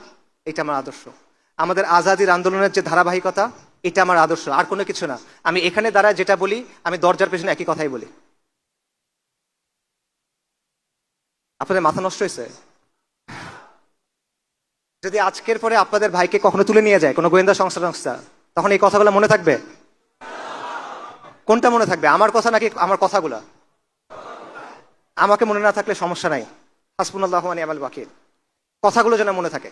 এটা আমার আদর্শ। আমাদের আজাদির আন্দোলনের যে ধারাবাহিকতা, এটা আমার আদর্শ, আর কোনো কিছু না। আমি এখানে দাঁড়ায় যেটা বলি, আমি দরজার পেছনে একই কথাই বলি। আপনাদের মাথা নষ্ট হয়েছে? যদি আজকের পরে আপনাদের ভাইকে কখনো তুলে নিয়ে যায় কোনো গোয়েন্দা সংস্থা, তখন এই কথাগুলো মনে থাকবে? কোনটা মনে থাকবে, আমার কথা নাকি আমার কথাগুলা? আমাকে মনে না থাকলে সমস্যা নাই, হাসবুনাল্লাহু ওয়া নি'মাল ওয়াকিল। কথাগুলো যেন মনে থাকে,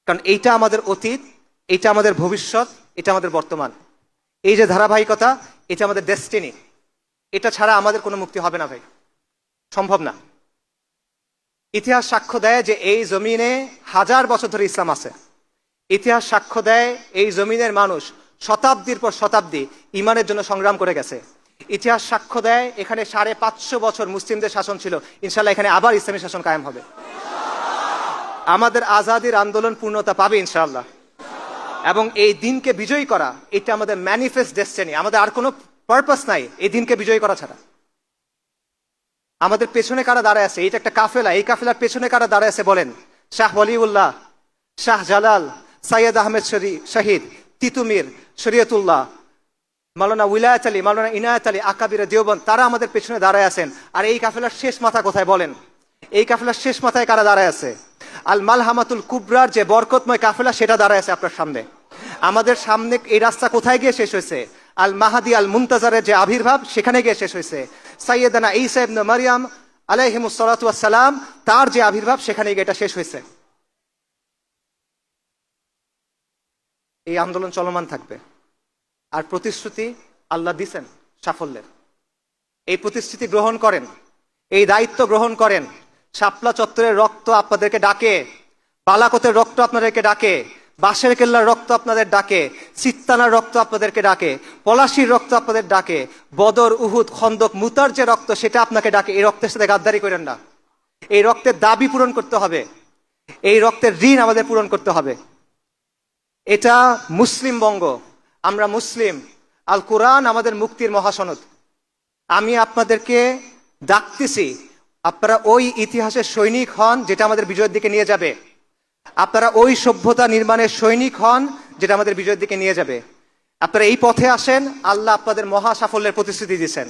কারণ এইটা আমাদের অতীত, এটা আমাদের ভবিষ্যৎ, এটা আমাদের বর্তমান। এই যে ধারাবাহিকতা, এটা আমাদের ডেস্টিনি। এটা ছাড়া আমাদের কোনো মুক্তি হবে না ভাই, সম্ভব না। ইতিহাস সাক্ষ্য দেয় যে এই জমিনে 1000 বছর ধরে ইসলাম আছে। ইতিহাস সাক্ষ্য দেয় এই জমিনের মানুষ শতাব্দীর পর শতাব্দী ইমানের জন্য সংগ্রাম করে গেছে। ইতিহাস সাক্ষ্য দেয় এখানে 550 বছর মুসলিমদের শাসন ছিল, ইনশাল্লাহ এখানে আবার ইসলামী শাসন কায়েম হবে। আমাদের আজাদির আন্দোলন পূর্ণতা পাবে ইনশাআল্লাহ, এবং এই দিনকে বিজয়ী করা, এটা আমাদের ম্যানিফেস্ট ডেস্টিনি। আমাদের আর কোনো পারপাস নাই এই দিনকে বিজয়ী করা ছাড়া। আমাদের পেছনে কারা দাঁড়ায় আছে? এটা একটা কাফেলা, এই কাফেলার পেছনে কারা দাঁড়ায় আছে বলেন? শাহ ওয়ালিউল্লাহ, শাহ জালাল, সৈয়দ আহমেদ শহীদ, তিতুমির, শরীয়তুল্লাহ, মাওলানা উলায়াত আলী, মাওলানা ইনায়াত আলী, আকাবিরে দেওবন্দ, তারা আমাদের পেছনে দাঁড়ায় আছেন। আর এই কাফেলার শেষ মাথা কোথায় বলেন? এই কাফেলার শেষ মাথায় কারা দাঁড়ায় আছে? আল মালহামাতুল কুবরার যে বরকতময় কাফেলা, সেটা দাঁড়ায় আছে আপনার সামনে। আমাদের সামনে এই রাস্তা কোথায় গিয়ে শেষ হয়েছে? আল মাহাদি আল মুনতাজারের যে আবির্ভাব, সেখানে গিয়ে শেষ হয়েছে। সাইয়েদানা ঈসা ইবনে মারইয়াম আলাইহিমুস সালাতু ওয়াস সালাম, তার যে আবির্ভাব, সেখানে গিয়ে এটা শেষ হয়েছে। এই আন্দোলন চলমান থাকবে। আর প্রতিশ্রুতি আল্লাহ দিছেন সাফল্যের। এই প্রতিশ্রুতি গ্রহণ করেন, এই দায়িত্ব গ্রহণ করেন। শাপলা চত্বরের রক্ত আপনাদেরকে ডাকে, বালাকোটের রক্ত আপনাদেরকে ডাকে, বাঁশের কেল্লার রক্ত আপনাদের ডাকে, চিত্তানার রক্ত আপনাদেরকে ডাকে, পলাশির রক্ত আপনাদের ডাকে, বদর, উহুদ, খন্দক, মুতার যে রক্ত, সেটা আপনাকে ডাকে। এই রক্তের সাথে গাদ্দারি করেন না। এই রক্তের দাবি পূরণ করতে হবে, এই রক্তের ঋণ আমাদের পূরণ করতে হবে। এটা মুসলিম বঙ্গ, আমরা মুসলিম। আল কোরআন আমাদের মুক্তির মহাসনদ। আমি আপনাদেরকে ডাকতেছি, আপনারা ওই ইতিহাসের সৈনিক হন যেটা আমাদের বিজয়ের দিকে নিয়ে যাবে। আপনারা ওই সভ্যতা নির্মাণের সৈনিক হন যেটা আমাদের বিজয়ের দিকে নিয়ে যাবে। আপনারা এই পথে আসেন। আল্লাহ আপনাদের মহা সাফল্যের প্রতিশ্রুতি দিচ্ছেন।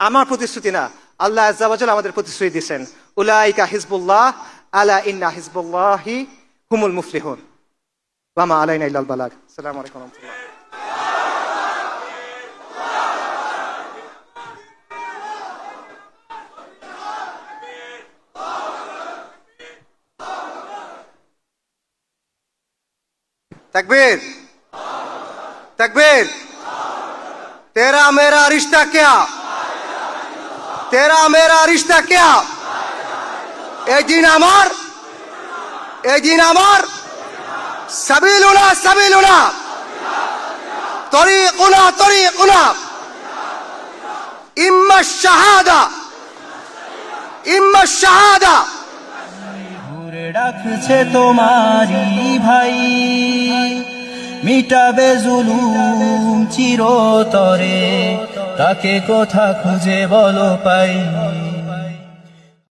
আমার প্রতিশ্রুতি না, আল্লাহ আজ্জা ওয়া জাল আমাদের প্রতিশ্রুতি দিচ্ছেন। উলাইকা হিজবুল্লাহ, আলা ইন্না হিজবুল্লাহি হুমুল মুফলিহুন। ওয়া মা আলাইনা ইল্লাল বালাগ। আসসালামু আলাইকুম ওয়া রাহমাতুল্লাহ। तकबीर तकबीर। तेरा मेरा रिश्ता क्या, तेरा मेरा रिश्ता क्या? এই দিন আমার, এই দিন আমার। সাবিলুনা সাবিলুনা, তরিকুনা তরিকুনা, ইম্মা শাহাদা ইম্মা শাহাদা। ঘুরে ডাকছে তোমারি ভাই, মিটাবে জুলুম চিরতরে, তাকে কোথা খুঁজে বলো পাই।